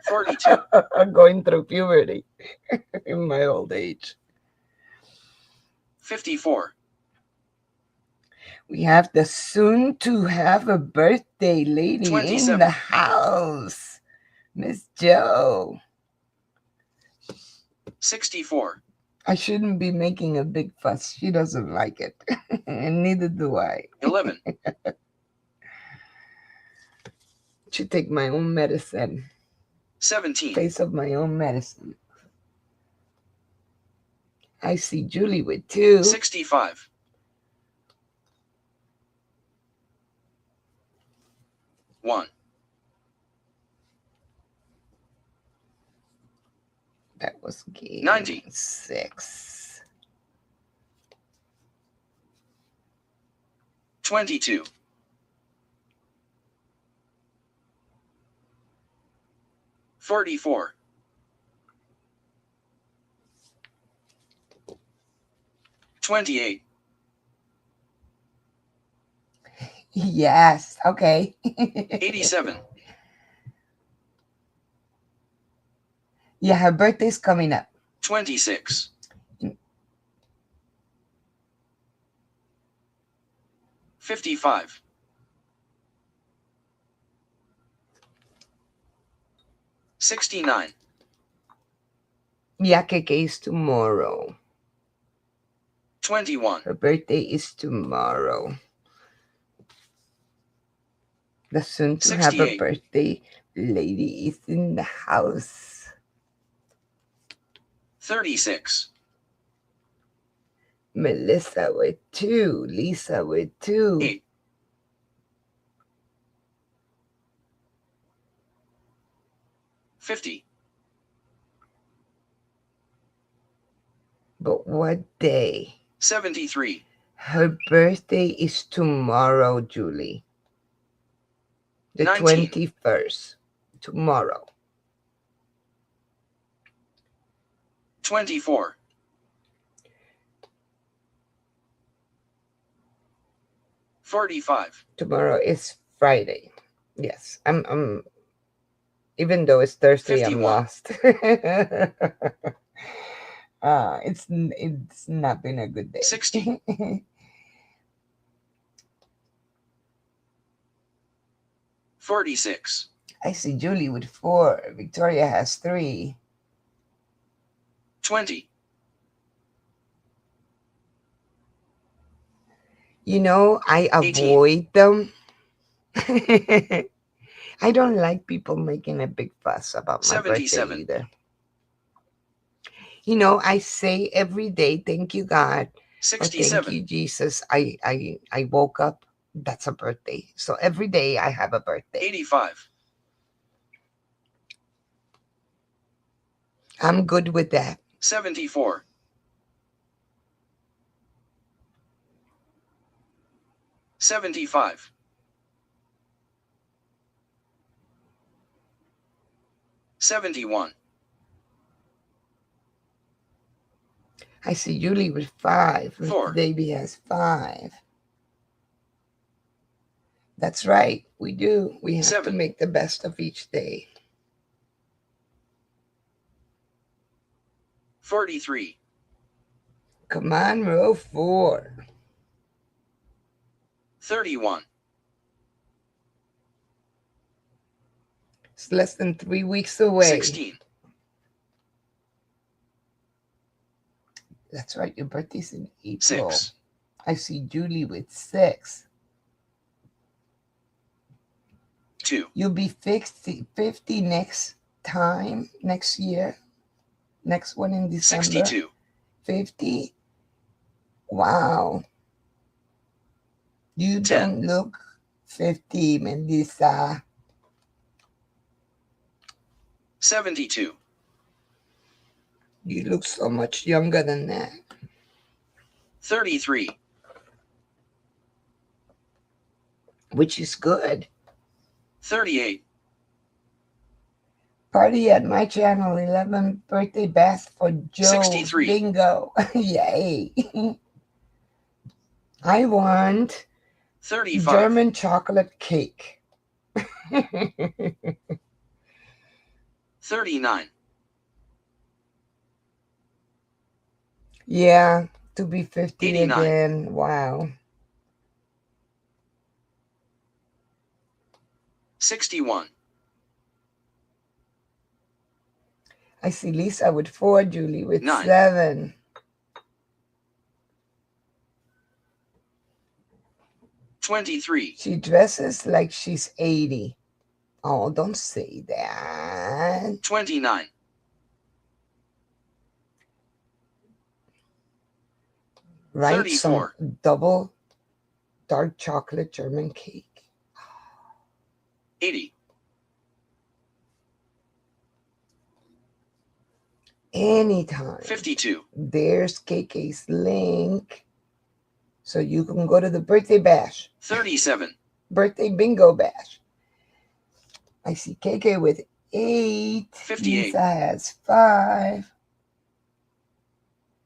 42, I'm going through puberty in my old age. 54, We have the soon to have a birthday lady 27, in the house, Miss Joe. 64, I shouldn't be making a big fuss. She doesn't like it, and neither do I. 11, Should take my own medicine. 17, Taste of my own medicine. I see Julie with 2. 65, 1, That was game 90, 6. 22, 44, 28, Yes, okay. 87, Yeah, her birthday's coming up. 26, 55, 69, Yeah, KK is tomorrow. 21, Her birthday is tomorrow. The soon to have a 68, birthday lady is in the house. 36, Melissa with 2. Lisa with 2. 8, 50, But what day? 73, Her birthday is tomorrow, Julie. The 19, 21st. Tomorrow. 24, 45, Tomorrow is Friday. Yes, I'm even though it's Thursday, I'm 51, lost. It's not been a good day. 60, 46, I see Julie with 4. Victoria has 3. 20, You know, I 18, avoid them. I don't like people making a big fuss about my birthday 77. either. I say every day, thank you, God, or thank 67. you, Jesus. I woke up. That's a birthday. So every day I have a birthday. 85. I'm good with that. 74. 75. 71. I see Julie with 5. Mr. 4. Davy has 5. That's right. We do. We have to 7. make the best of each day. 43. Come on, row 4. 31. It's less than 3 weeks away. 16. That's right. Your birthday's in April. 6. I see Julie with 6. 2. You'll be 50 next year. Next one in December. 62. 50. Wow. You 10. don't look 50, Melissa. 72. You look so much younger than that. 33. Which is good. 38. Party at my channel, 11th birthday bash for Joe. 63. Bingo. Yay. I want 35. German chocolate cake. 39. Yeah, to be 50 89. again. Wow. 61. I see Lisa with 4, Julie with 9. 7. $23. She dresses like she's 80. Oh, don't say that. 29. Write 34. some double dark chocolate German cake. 80. Anytime. 52. There's KK's link. So you can go to the birthday bash. 37. Birthday bingo bash. I see KK with 8. 58. Lisa has 5.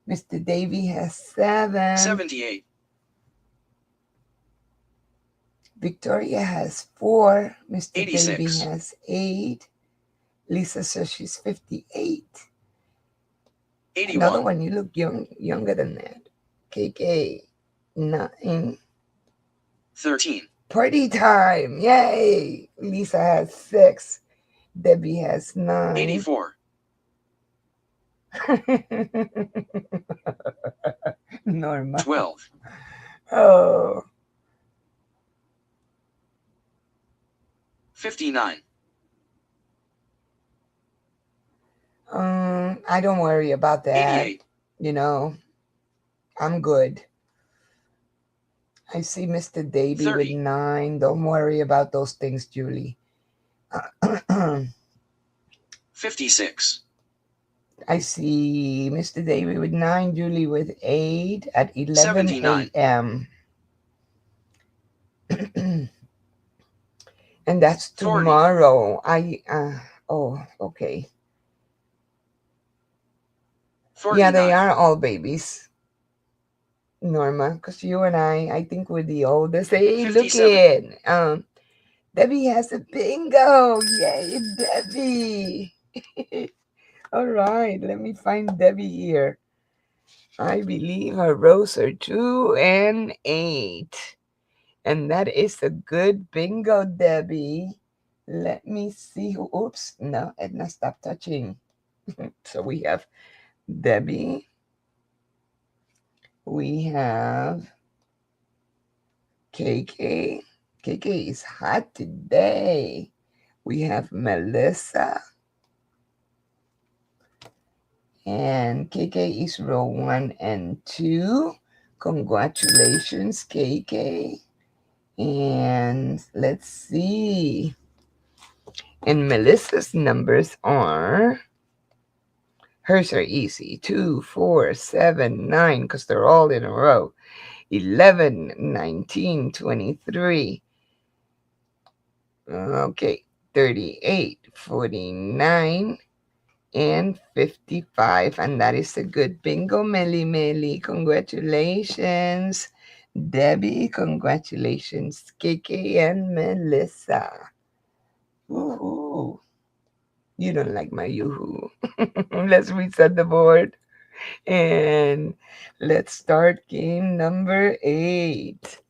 Mr. Davy has 7. 78. Victoria has 4. Mr. 86. Davy has 8. Lisa says she's 58. 81. Another one, you look younger than that. KK, 9. 13. Party time. Yay. Lisa has 6. Debbie has 9. 84. Norma. 12. Oh. 59. I don't worry about that. 88. I'm good. I see Mr. Davy 30. with 9. Don't worry about those things, Julie. 56. I see Mr. Davy with 9, Julie with 8 at 11 79. a.m. And that's 40. tomorrow. Okay. 49. Yeah, they are all babies, Norma, because you and I think we're the oldest. Hey, look 57. it. Debbie has a bingo. Yay, Debbie. All right, let me find Debbie here. I believe her rows are 2 and 8. And that is a good bingo, Debbie. Let me see. Oops, no, Edna, stop touching. So we have Debbie. We have KK. KK is hot today. We have Melissa. And KK is row 1 and 2. Congratulations, KK. And let's see. And Melissa's numbers are, hers are easy, 2, 4, 7, 9, because they're all in a row. 11, 19, 23. Okay, 38, 49, and 55. And that is a good bingo, Melly Melly. Congratulations. Debbie, congratulations. KK and Melissa. Woohoo. You don't like my yoo-hoo. Let's reset the board. And let's start game number 8.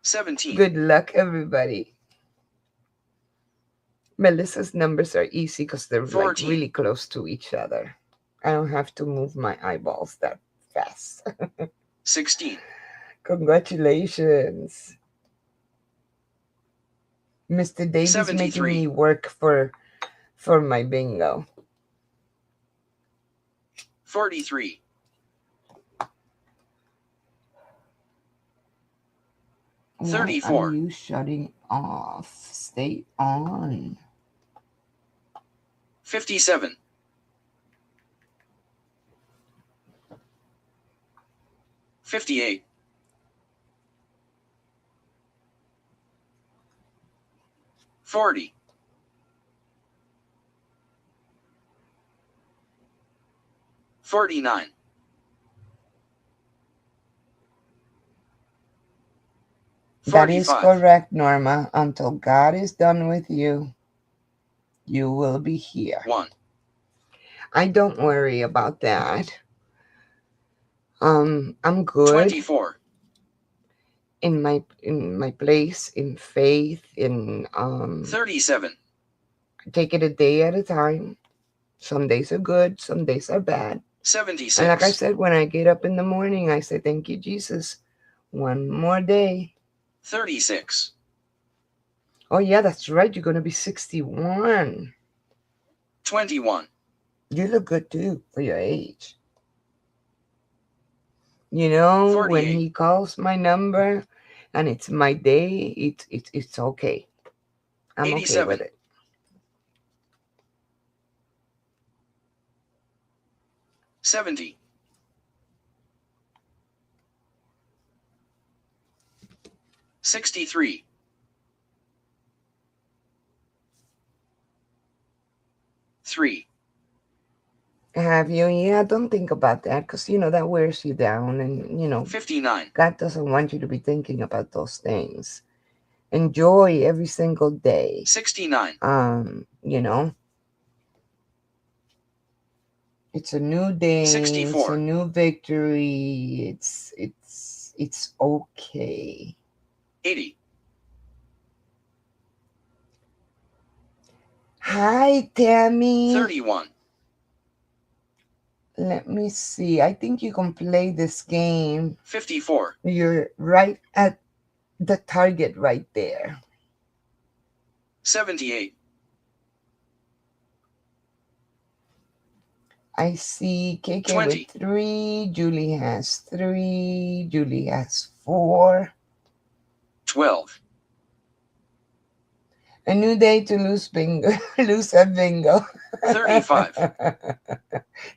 17. Good luck, everybody. Melissa's numbers are easy because they're like 14. really close to each other. I don't have to move my eyeballs that fast. 16. Congratulations. Mr. Davis making 73. me work for my bingo. 43. Why 34. are you shutting off? Stay on. 57. 58. 40. 49. 'That is 45. correct, Norma. Until God is done with you, you will be here. 1. I don't worry about that. I'm good 24. in my place, in faith, in 37. take it a day at a time. Some days are good, some days are bad. And like I 76. said, when I get up in the morning, I say, thank you, Jesus. One more day. 36. Oh, yeah, that's right. You're going to be 61. 21. You look good, too, for your age. You know, when 48. he calls my number and it's my day, it's okay. I'm okay with 87. it. 70. 63. 3. Have you? Yeah, don't think about that because, that wears you down. And, 59. God doesn't want you to be thinking about those things. Enjoy every single day. 69. You know, it's a new day. It's a 64. new victory. It's okay. 80. Hi, Tammy. 31. Let me see. I think you can play this game. 54. You're right at the target right there. 78. I see KK 20. with 3. Julie has 3. Julie has 4. 12. A new day to lose bingo. Lose a bingo. 35.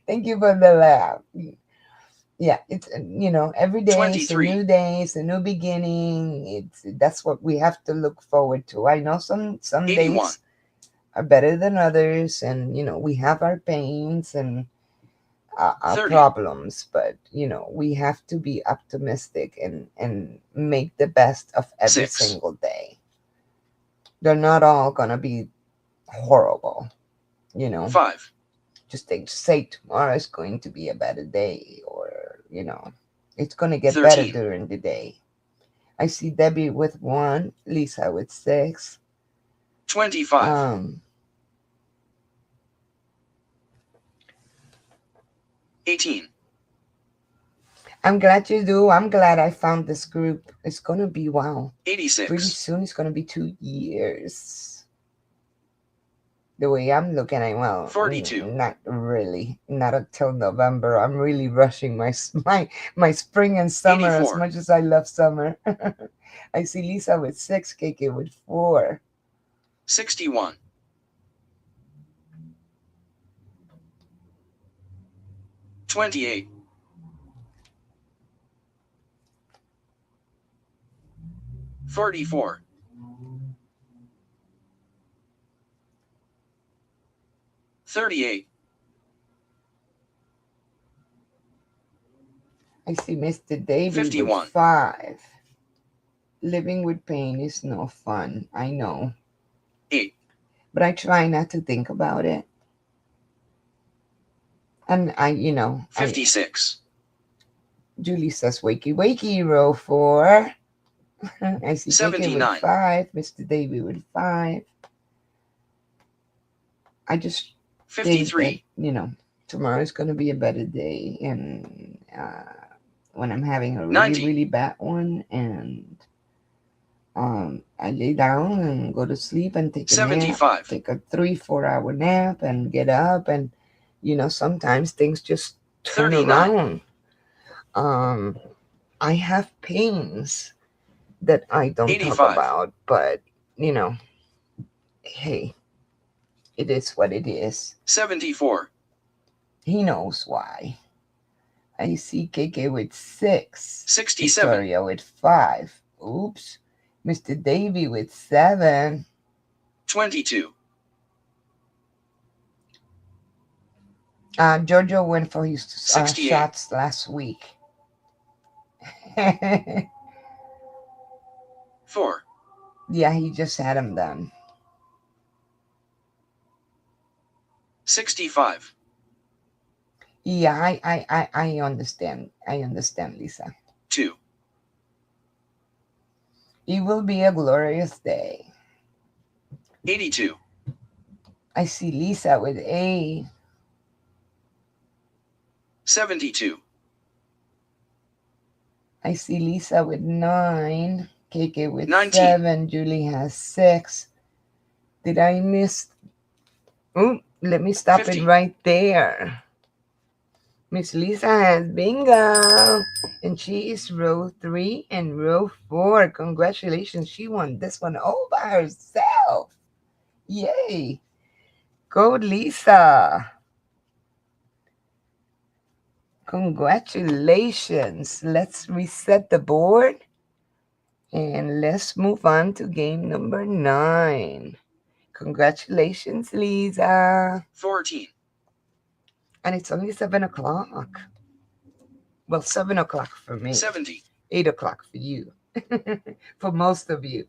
Thank you for the laugh. Yeah, it's every day is a 23. new day, it's a new beginning. That's what we have to look forward to. I know some 81. days are better than others, and we have our pains and our 30. problems, but we have to be optimistic and make the best of every 6. single day. They're not all gonna be horrible. 5. Just say tomorrow is going to be a better day, or it's going to get 13. better during the day. I see Debbie with 1, Lisa with 6. 25. 18. I'm glad you do. I'm glad I found this group. It's gonna be wow. Pretty 86, soon it's gonna be 2 years. The way I'm looking at, well, 42, not really, not until November. I'm really rushing my spring and summer as 84, much as I love summer. I see Lisa with 6, KK with 4. 61, 28, 44, 38, I see Mr. Davy with 51, 5. Living with pain is no fun. I know, 8, but I try not to think about it. And I 56, Julie says wakey wakey row 4. I see KK with 79, 5, Mr. Davy with 5. I just think that 53, tomorrow is gonna be a better day, and when I'm having a really 90, really bad one, and I lay down and go to sleep and take a nap, 75, take a 3-4 hour nap, and get up, and sometimes things just turn 39, around. I have pains that I don't talk 85, about, but hey, it is what it is. 74, He knows why. I see KK with 6, 67, Victoria with 5. Oops. Mr. Davy with 7. 22, Giorgio went for his 68, shots last week. 4, Yeah, he just had them done. 65, Yeah, I understand. I understand, Lisa. 2, It will be a glorious day. 82, I see Lisa with 8. 72, I see Lisa with 9. KK with 19, 7. Julie has 6. Did I miss? Oh, let me stop 50, it right there. Miss Lisa has bingo, and she is row 3 and row 4. Congratulations, she won this one all by herself. Yay! Go, Lisa! Congratulations. Let's reset the board and let's move on to game number 9. Congratulations, Lisa. 14, And it's only 7 o'clock. Well, 7 o'clock for me. 70, 8 o'clock for you. For most of you.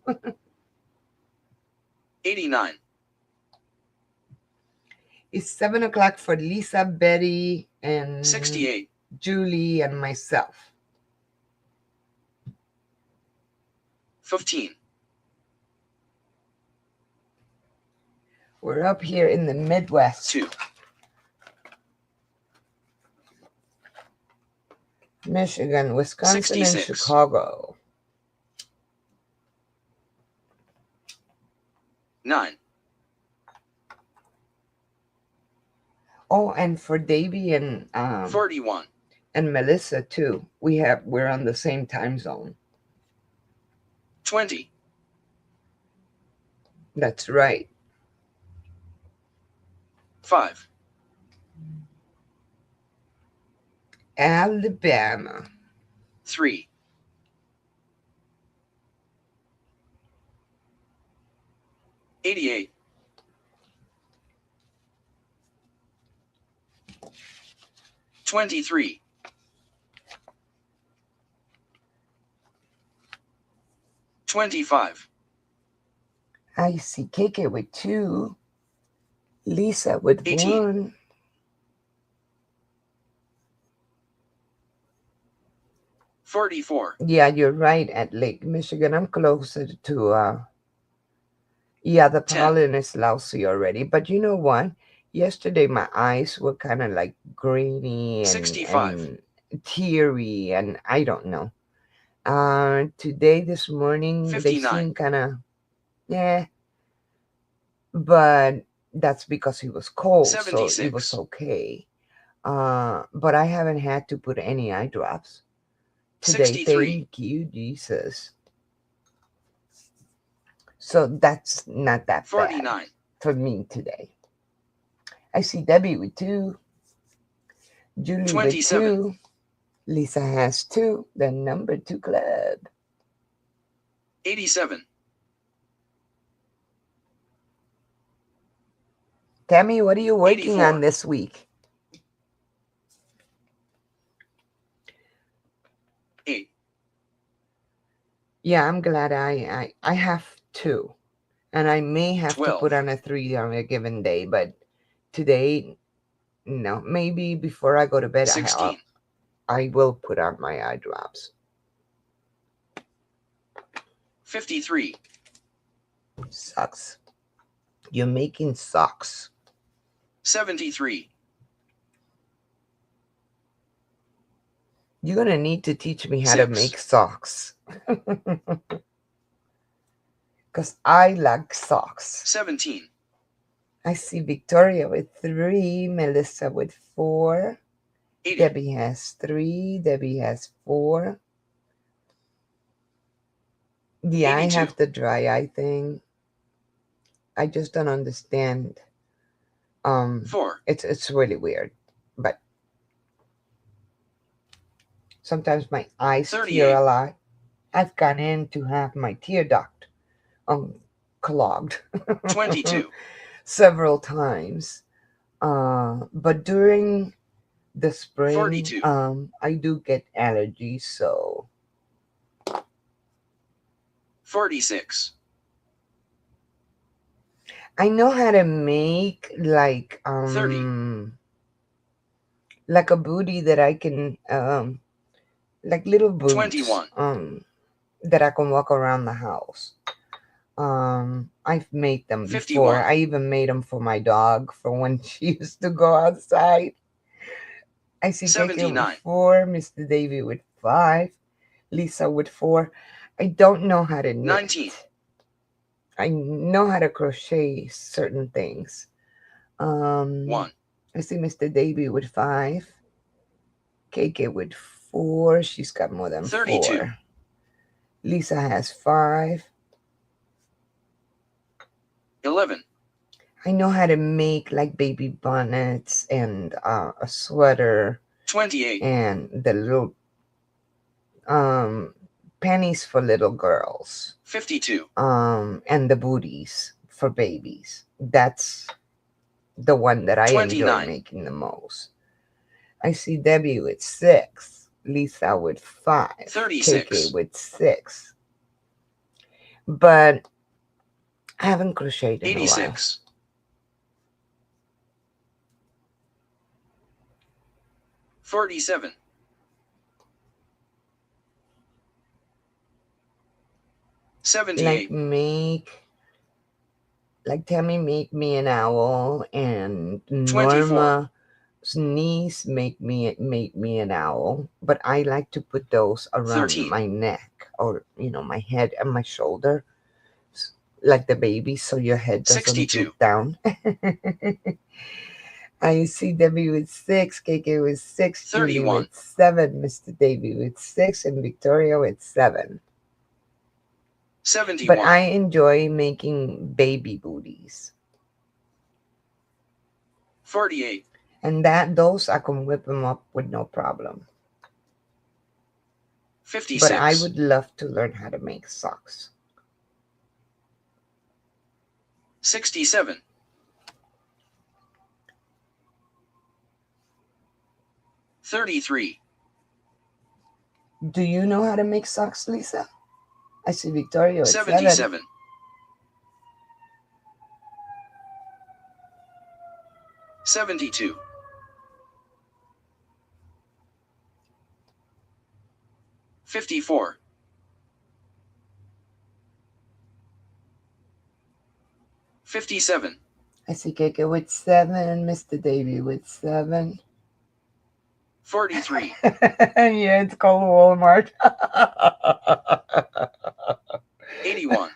89, It's 7 o'clock for Lisa, Betty, and 68, Julie, and myself. 15, We're up here in the Midwest. 2, Michigan, Wisconsin, 66, and Chicago. 9, Oh, and for Davy and 41, Melissa too. We're on the same time zone. 20, That's right. 5, Alabama. 3, 88, 23, 25, I see KK with 2. Lisa with 18, 1. 44, Yeah, you're right. At Lake Michigan, I'm closer to yeah, the 10, pollen is lousy already. But you know what? Yesterday my eyes were kind of like grainy and 65, teary, and I don't know. Today, this morning, they 59. seem kind of, yeah, but that's because he was cold, so it was 76. okay. But I haven't had to put any eye drops today. 63. Thank you, Jesus. So that's not that bad 49. for me today. I see Debbie with 2, Julie with 27. 2, Lisa has 2, the number 2 club. 87. Tammy, what are you working 84. on this week? 8. Yeah, I'm glad I have 2. And I may have to 12. put on a 3 on a given day, but today, no. Maybe before I go to bed, 16. I will put on my eye drops. 53. Sucks. You're making socks. 73. You're gonna need to teach me how to 6. make socks. Because I like socks. 17. I see Victoria with 3, Melissa with 4, 80. Debbie has 3, Debbie has 4. Yeah, I 82. have the dry eye thing. I just don't understand. 4. It's really weird, but sometimes my eyes tear 38. a lot. I've gone in to have my tear duct clogged 22. several times. But during the spring, 42. I do get allergies, so 46. I know how to make 30. like a booty that I can like little boots 21. that I can walk around the house. I've made them before. 51. I even made them for my dog for when she used to go outside. I see KK with 79. 4, Mr. Davy with 5, Lisa with 4. I don't know how to knit. 19. I know how to crochet certain things. 1. I see Mr. Davy with 5, KK with 4. She's got more than 32. 4. Lisa has 5. 11. I know how to make like baby bonnets and a sweater 28. and the little panties for little girls 52. and the booties for babies. That's the one that I enjoy 29. making the most. I see Debbie with 6, Lisa with 5, 36. KK with 6, but I haven't crocheted in a while. 86. 47. 78. Like Tammy make me an owl, and 24. Norma's niece made me an owl. But I like to put those around 13. my neck, or my head and my shoulder, like the baby, so your head doesn't 62. droop down. I see Debbie with 6, KK with 6, Julie 31. with 7, Mr. Davy with 6, and Victoria with 7. 71. But I enjoy making baby booties. 48. And those I can whip them up with no problem. 56. But I would love to learn how to make socks. 67. 33. Do you know how to make socks, Lisa? I see Victoria with 77. 72. 54. 57. I see KK with 7, Mr. Davy with 7. 43. Yeah, it's called Walmart. 81.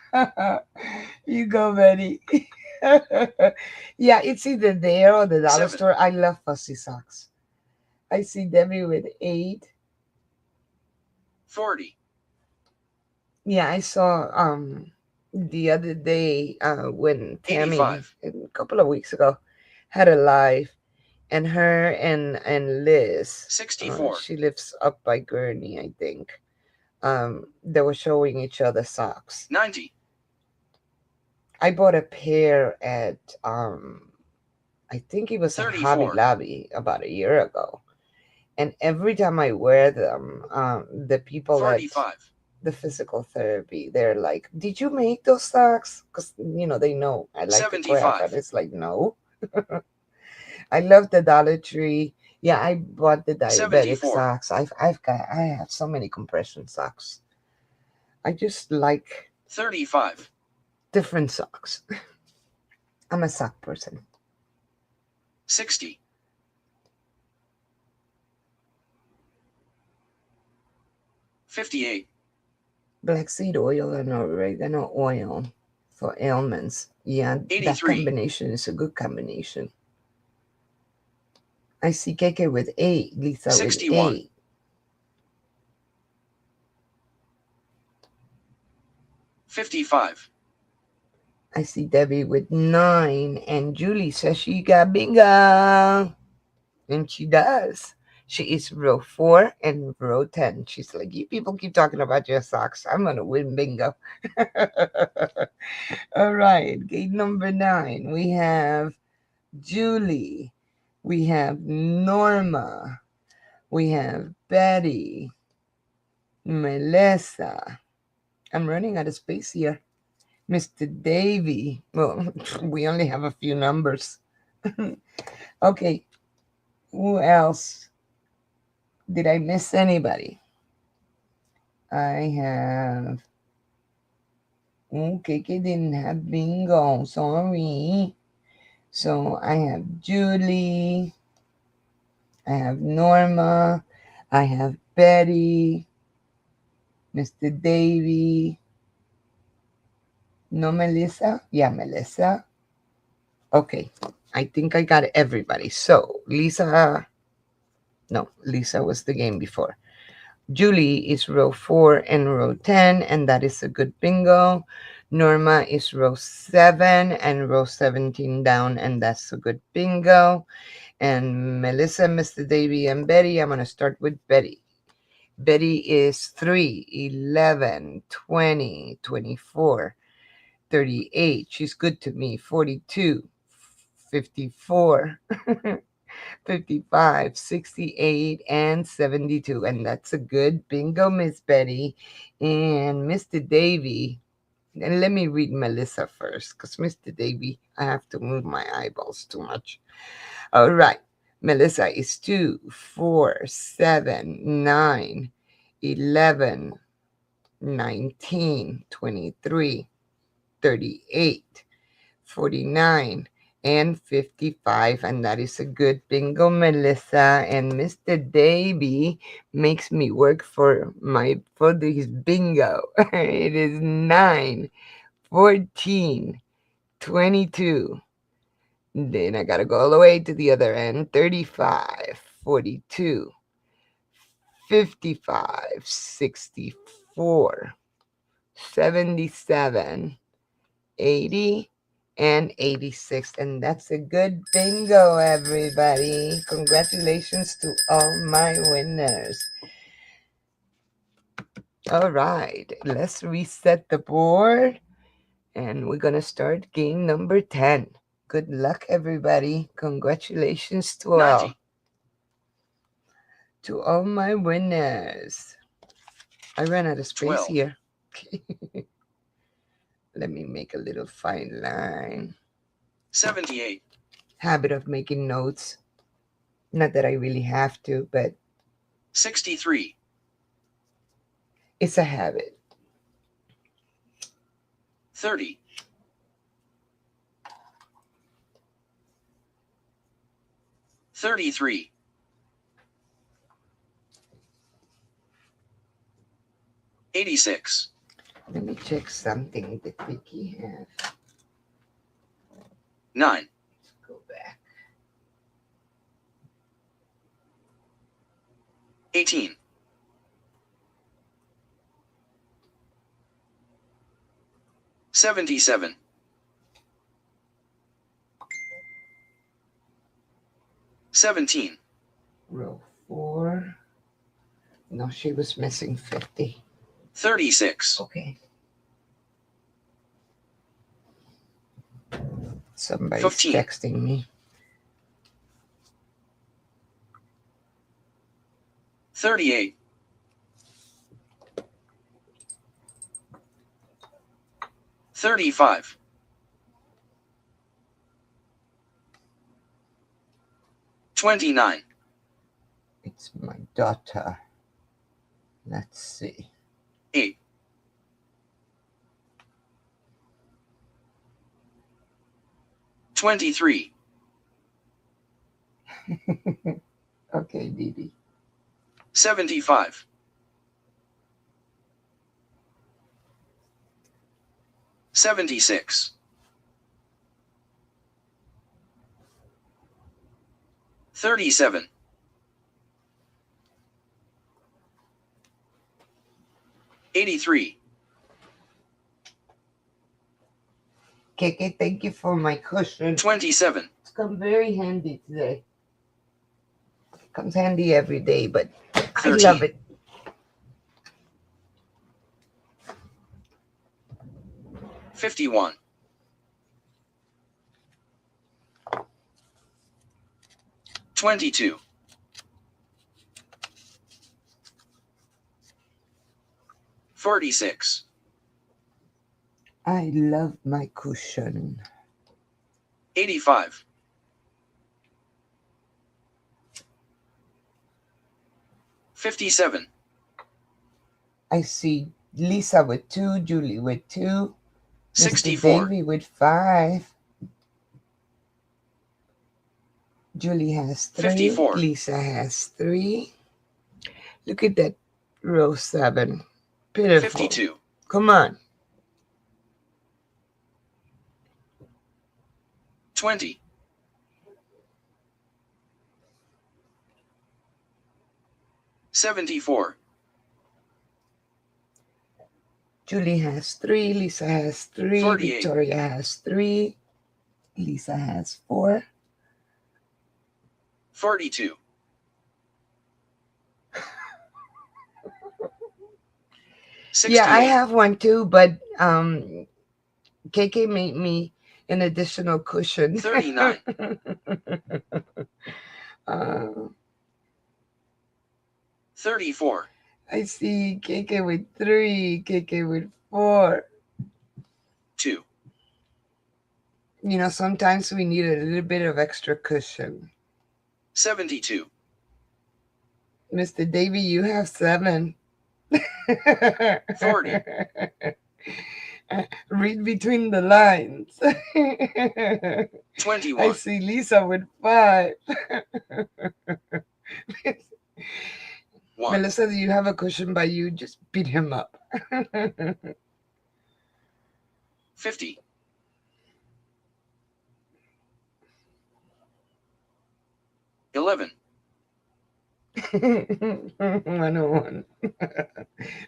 You go, Betty. Yeah, it's either there or the dollar 7. store. I love fussy socks. I see Debbie with 8. 40. Yeah, I saw the other day when Tammy 85. a couple of weeks ago had a live, and her and Liz, 64. she lives up by Gurney, I think. They were showing each other socks. 90. I bought a pair at I think it was a Hobby 34. Lobby about a year ago. And every time I wear them, the people at 45. the physical therapy, they're like, "Did you make those socks?" Because they know I like to craft, and 75. it's like, no. I love the Dollar Tree. Yeah, I bought the diabetic 74. socks. I have so many compression socks. I just like 35. different socks. I'm a sock person. 60. 58. Black seed oil and oregano oil for ailments. Yeah, that 83. combination is a good combination. I see KK with 8, Lisa with 61. 8. $55. I see Debbie with 9, and Julie says she got bingo. And she does. She is row 4 and row 10. She's like, you people keep talking about your socks. I'm going to win bingo. All right. Gate number 9. We have Julie. We have Norma. We have Betty. Melissa. I'm running out of space here. Mr. Davy. Well, we only have a few numbers. Okay. Who else? Did I miss anybody? I have. Okay, didn't have bingo. Sorry. So I have Julie. I have Norma. I have Betty. Mr. Davy. No, Melissa? Yeah, Melissa. Okay. I think I got everybody. So Lisa. No, Lisa was the game before. Julie is row 4 and row 10, and that is a good bingo. Norma is row 7 and row 17 down, and that's a good bingo. And Melissa, Mr. Davy, and Betty, I'm going to start with Betty. Betty is 3, 11, 20, 24, 38. She's good to me. 42, 54. 55, 68, and 72. And that's a good bingo, Miss Betty. And Mr. Davy, and let me read Melissa first, because Mr. Davy, I have to move my eyeballs too much. All right. Melissa is 2, 4, 7, 9, 11, 19, 23, 38, 49, and 55, and that is a good bingo, Melissa. And Mr. Davy makes me work for this bingo. It is 9, 14, 22. Then I gotta go all the way to the other end. 35, 42, 55, 64, 77, 80, and 86. And that's a good bingo, everybody. Congratulations to all my winners. All right, let's reset the board, and we're gonna start game number 10. Good luck, everybody. Congratulations to all. 90. To all my winners. I ran out of space 12. here. Let me make a little fine line. 78. Habit of making notes. Not that I really have to, but 63. it's a habit. 30. 33. 86. Let me check something that Vicky has. 9. Let's go back. 18. 77. 17. Row 4. No, she was missing 50. 36. Okay. Somebody's 15. texting me. 38. 35. 29. It's my daughter. Let's see. 8. 23. Okay, Didi. 75. 76. 37. 83. KK, thank you for my cushion. 27. It's come very handy today. It comes handy every day, but I 13. love it. 51. 22. 46. I love my cushion. 85. 57. I see Lisa with 2, Julie with 2, Mr. 64. Davy with 5. Julie has 3. 54. Lisa has 3. Look at that row 7. Beautiful. 52. Come on. 20. 74. Julie has 3. Lisa has 3. 48. Victoria has 3. Lisa has 4. 42. 68. Yeah, I have one too, but KK made me an additional cushion. 39. uh, 34. I see KK with 3, KK with 4. 2. You know, sometimes we need a little bit of extra cushion. 72. Mr. Davy, you have 7. 40. Read between the lines. 21. I see Lisa with 5. 1. Melissa, do you have a cushion by you? Just beat him up. 50. 11. 101.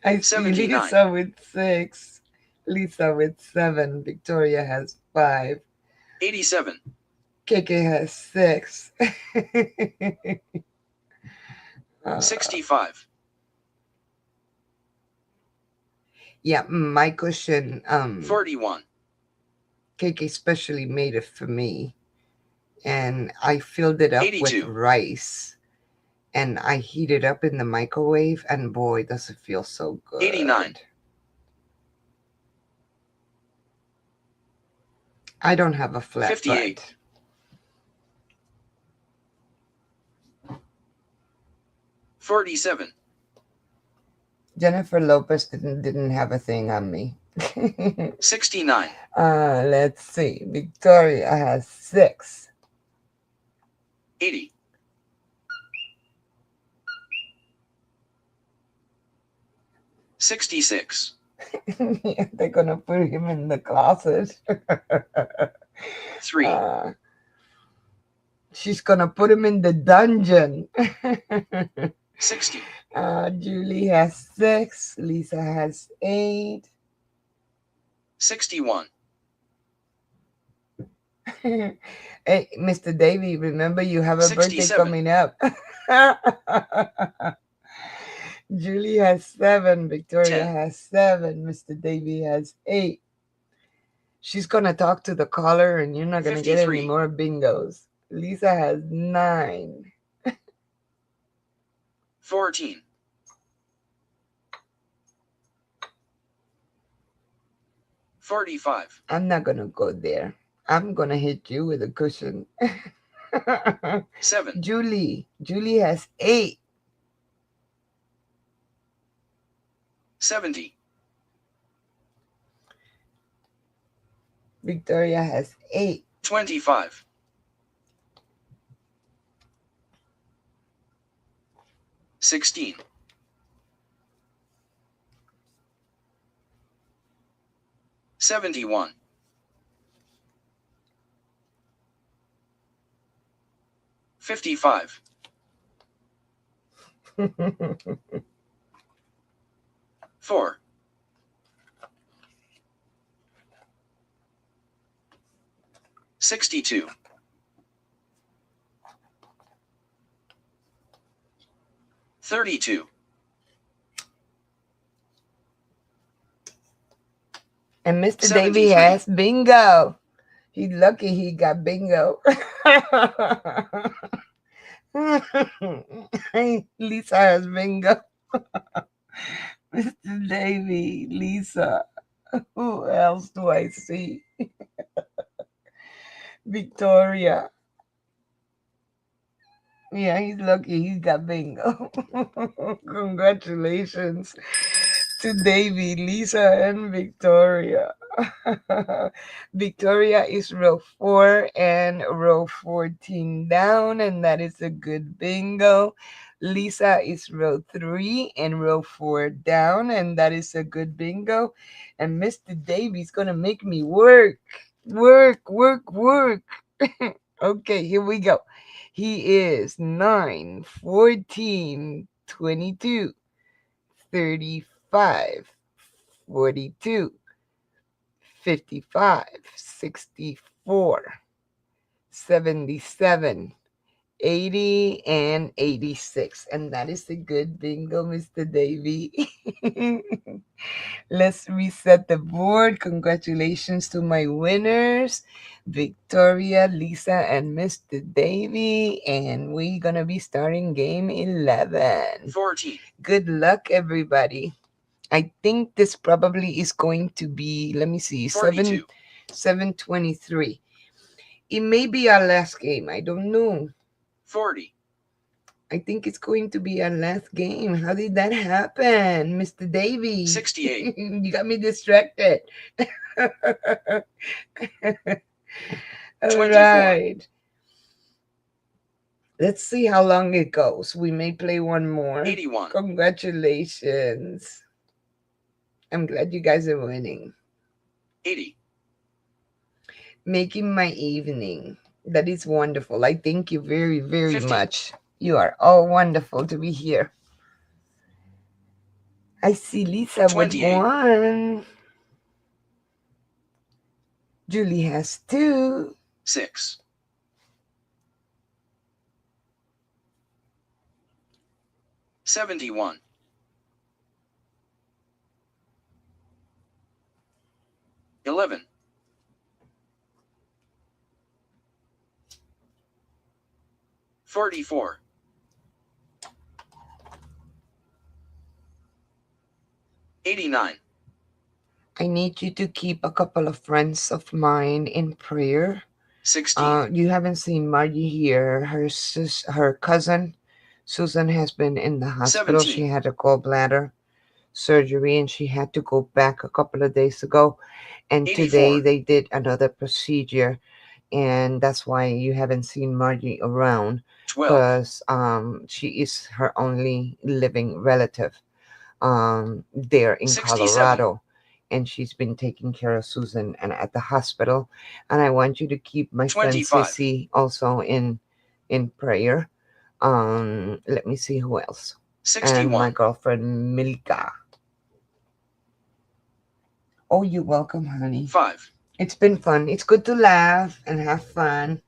I see 79. Lisa with 6. Lisa with 7. Victoria has 5. 87. KK has 6. 65. Yeah, my cushion, 41. KK specially made it for me. And I filled it up 82. with rice. And I heat it up in the microwave. And boy, does it feel so good. 89. I don't have a flat 58. butt. 47. Jennifer Lopez didn't have a thing on me. 69. Let's see. Victoria has 6. 80. 66. They're gonna put him in the closet. 3. uh, she's gonna put him in the dungeon. 60. Julie has 6. Lisa has 8. 61. Hey, Mr. Davy, remember you have a birthday 67. coming up. Julie has 7. Victoria 10. has 7. Mr. Davy has 8. She's gonna talk to the caller, and you're not gonna get any 53. more bingos. Lisa has 9. 14. 45. I'm not gonna go there. I'm gonna hit you with a cushion. 7. Julie has 8. 70. Victoria has 8. 25. 16. 71. 55. 4. 62. 32. And Mr. Davy 73. has bingo. He's lucky he got bingo. Lisa has bingo. Mr. Davy, Lisa. Who else do I see? Victoria. Yeah, he's lucky he got bingo. Congratulations to Davy, Lisa, and Victoria. Victoria is row 4 and row 14 down, and that is a good bingo. Lisa is row 3 and row 4 down, and that is a good bingo. And Mr. Davy's gonna make me work. Okay, here we go. He is 9, 14, 22, 35, 42, 55, 64, 77, 80, and 86. And that is a good bingo, Mr. Davy. Let's reset the board. Congratulations to my winners, Victoria, Lisa, and Mr. Davy. And we're going to be starting game 11. 14. Good luck, everybody. I think this probably is going to be, let me see, 42. 723. It may be our last game. I don't know. 40. I think it's going to be our last game. How did that happen, Mr. Davy? 68. You got me distracted. All 24. right. Let's see how long it goes. We may play one more. 81. Congratulations. I'm glad you guys are winning. 80. Making my evening. That is wonderful. I thank you very, very 50. much. You are all wonderful to be here. I see Lisa with 28. 1. Julie has 2. 6. 71. 11. 44. 89. I need you to keep a couple of friends of mine in prayer. 16. You haven't seen Margie here. Her cousin Susan has been in the hospital. 17. She had a gallbladder surgery and she had to go back a couple of days ago. And 84. today they did another procedure, and that's why you haven't seen Margie around, 12. because she is her only living relative. there in 67. Colorado, and she's been taking care of Susan and at the hospital. And I want you to keep my friend 25. Sissy also in prayer. Let me see who else. And my 61. girlfriend Milka. Oh, you're welcome, honey. 5. It's been fun. It's good to laugh and have fun,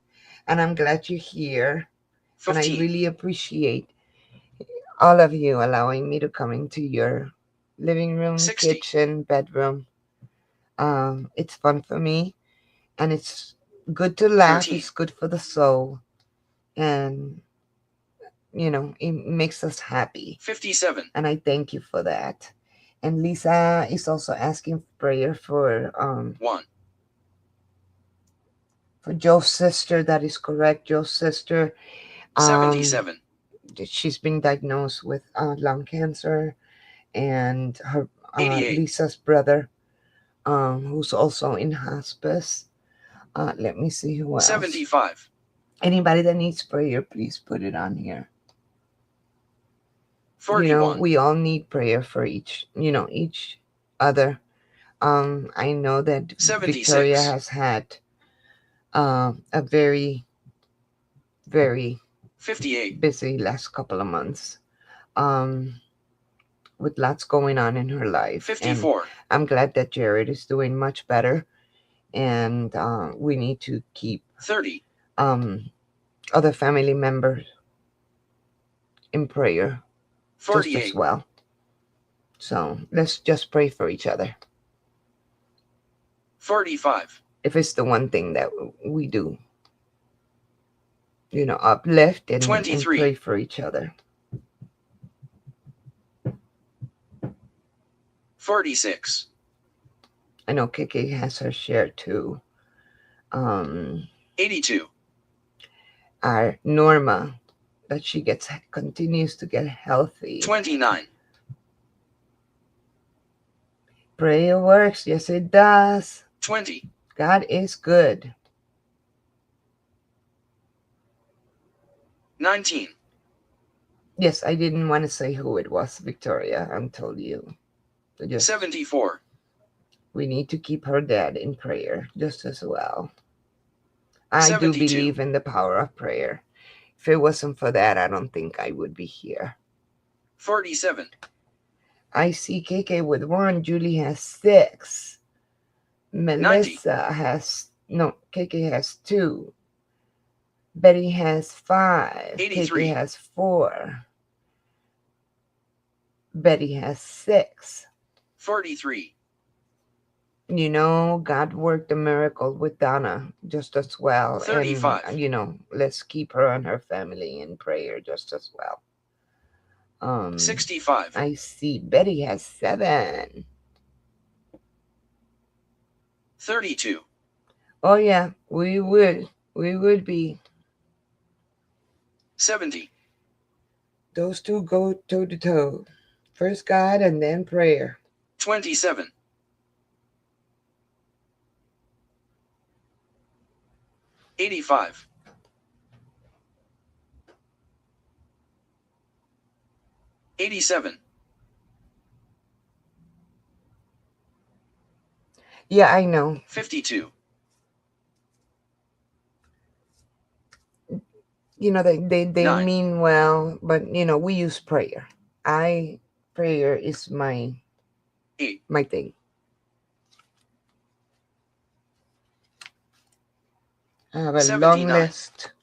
and I'm glad you're here. And I 15. really appreciate all of you allowing me to come into your living room, 60. kitchen, bedroom. It's fun for me, and it's good to laugh. 13. It's good for the soul, and it makes us happy. 57. And I thank you for that. And Lisa is also asking prayer for 1. Joe's sister. That is correct, Joe's sister. 77. She's been diagnosed with lung cancer, and her 88. Lisa's brother, who's also in hospice. Let me see who else. 75. Anybody that needs prayer, please put it on here. 41. We all need prayer for each other. I know that 76. Victoria has had a very, very 58. busy last couple of months. With lots going on in her life. 54. And I'm glad that Jared is doing much better. And we need to keep 30. Other family members in prayer just 48. as well. So let's just pray for each other. 45. If it's the one thing that we do, uplift and 23. pray for each other. 46. I know Kiki has her share too. 82. Our Norma, that she continues to get healthy. 29. Prayer works. Yes, it does. 20. God is good. 19. Yes, I didn't want to say who it was, Victoria. I told you. So 74. We need to keep her dad in prayer just as well. I 72. do believe in the power of prayer. If it wasn't for that, I don't think I would be here. 47. I see KK with 1. Julie has 6. Melissa 90. has, no, KK has 2. Betty has 5. 83. KK has 4. Betty has 6. 43. God worked a miracle with Donna just as well. 35. And, let's keep her and her family in prayer just as well. 65. I see Betty has 7. 32. Oh, yeah, we would be. 70. Those two go toe to toe. First God and then prayer. 27. 85. 87. Yeah, I know. 52. They 9. mean well, but we use prayer. Prayer is my 8. my thing. I have a 79. long list.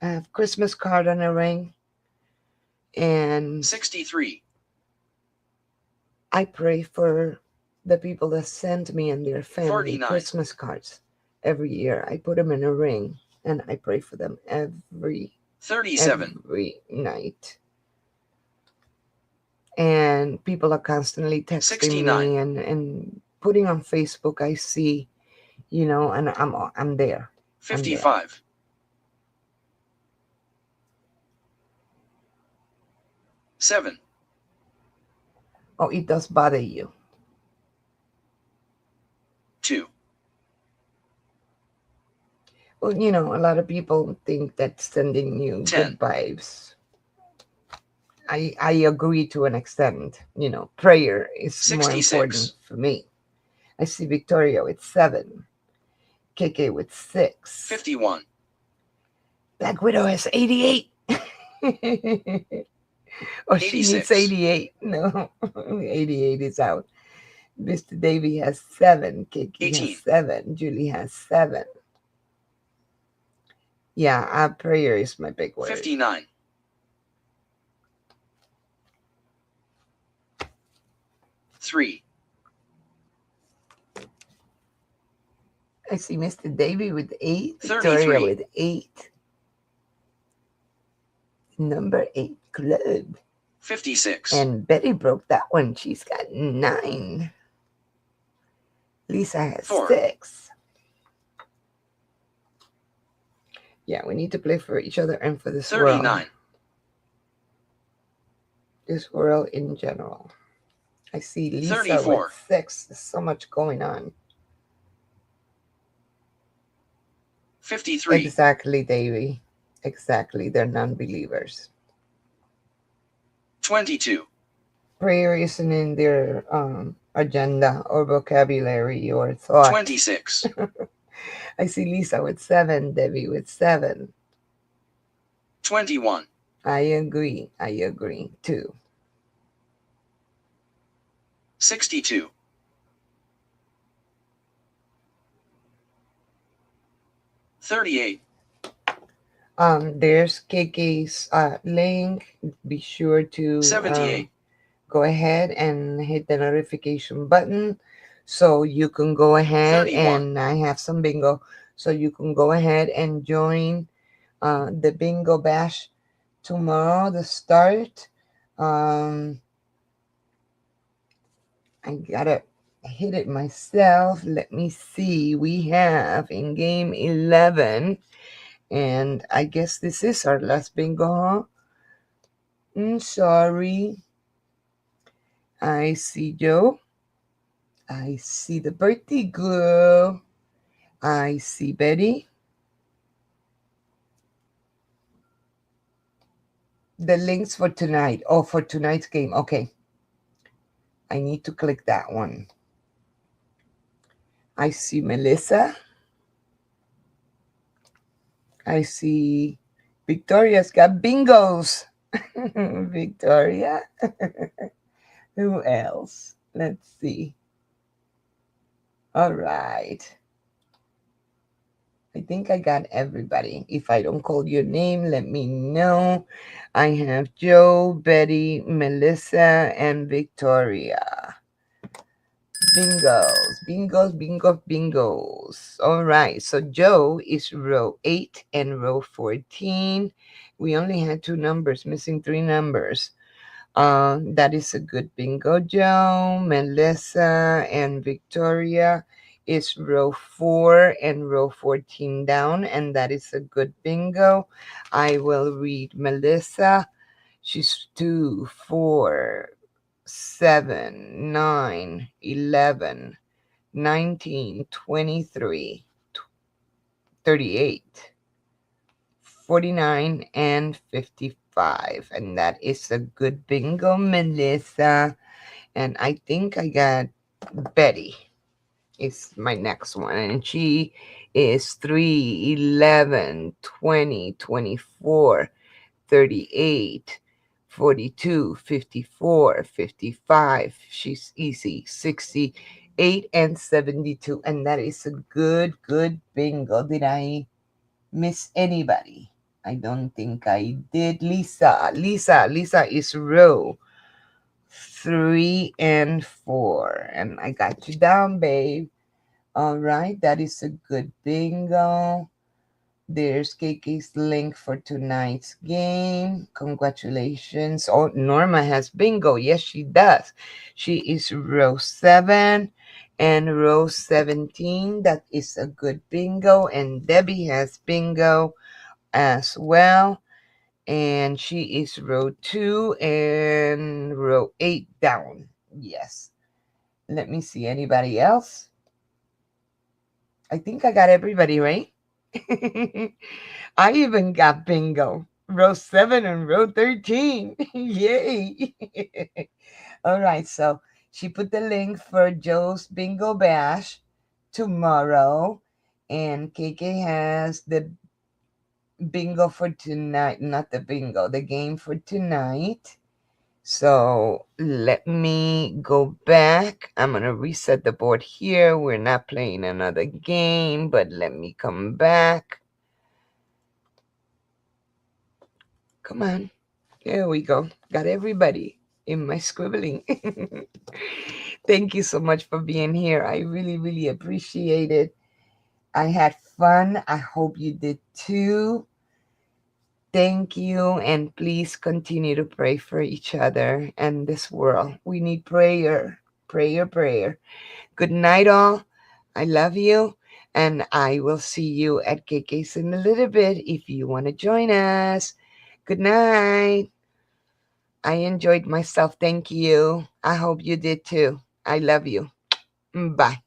I have Christmas card on a ring, and 63. I pray for the people that send me and their family 49. Christmas cards every year. I put them in a ring, and I pray for them every 37. night. And people are constantly texting 69. me and putting on Facebook. I see, and I'm there. 55. 7. Oh, it does bother you. 2. Well, a lot of people think that sending you 10. good vibes I agree to an extent. Prayer is more important 66. for me. I see Victoria with 7, KK with 6. 51. Black Widow has 88. Or she needs 86. 88. No, 88 is out. Mr. Davy has 7. Kiki has 18. 7. Julie has 7. Yeah, prayer is my big word. 59. 3. I see Mr. Davy with 8. Victoria 33. with 8. Number 8 club. 56. And Betty broke that one. She's got 9. Lisa has 4. 6. Yeah, we need to play for each other and for this world. 39. This world in general. I see Lisa 34. with 6. There's so much going on. 53. Exactly, Davy. Exactly. They're non-believers. 22. Prayer isn't in their agenda or vocabulary or thought. 26. I see Lisa with 7, Debbie with 7. 21. I agree too. 62. 38. There's KK's link. Be sure to 78. go ahead and hit the notification button so you can go ahead 31. and I have some bingo, so you can go ahead and join the bingo bash tomorrow, the start. I gotta hit it myself. Let me see. We have in game 11, and I guess this is our last bingo, huh? Sorry. I see Joe. I see the birthday girl. I see Betty. The links for tonight. Oh, for tonight's game. Okay. I need to click that one. I see Melissa. I see Victoria's got bingos. Victoria. Who else? Let's see. All right. I think I got everybody. If I don't call your name, let me know. I have Joe, Betty, Melissa, and Victoria. Bingos. All right. So Joe is row 8 and row 14. We only had 2 numbers, missing 3 numbers. That is a good bingo, Joe. Melissa and Victoria is row 4 and row 14 down, and that is a good bingo. I will read Melissa. She's 2, 4, 7, 9, 11, 19, 23, 38, 49, and 55. And that is a good bingo, Melissa. And I think I got Betty is my next one. And she is 3, 11, 20, 24, 38, 42, 54, 55. She's easy. 68 and 72. And that is a good bingo. Did I miss anybody? I don't think I did. Lisa is row 3 and 4. And I got you down, babe. All right. That is a good bingo. There's KK's link for tonight's game. Congratulations. Oh, Norma has bingo. Yes, she does. She is row 7 and row 17. That is a good bingo. And Debbie has bingo as well. And she is row 2 and row 8 down. Yes. Let me see. Anybody else? I think I got everybody, right? I even got bingo. row 7 and row 13. Yay. All right, so she put the link for Joe's Bingo Bash tomorrow, and KK has the bingo for tonight, not the bingo, the game for tonight. So let me go back. I'm going to reset the board here. We're not playing another game, but let me come back. Come on. There we go. Got everybody in my scribbling. Thank you so much for being here. I really, really appreciate it. I had fun. I hope you did too. Thank you. And please continue to pray for each other and this world. We need prayer. Prayer, prayer. Good night, all. I love you. And I will see you at KK's in a little bit if you want to join us. Good night. I enjoyed myself. Thank you. I hope you did too. I love you. Bye.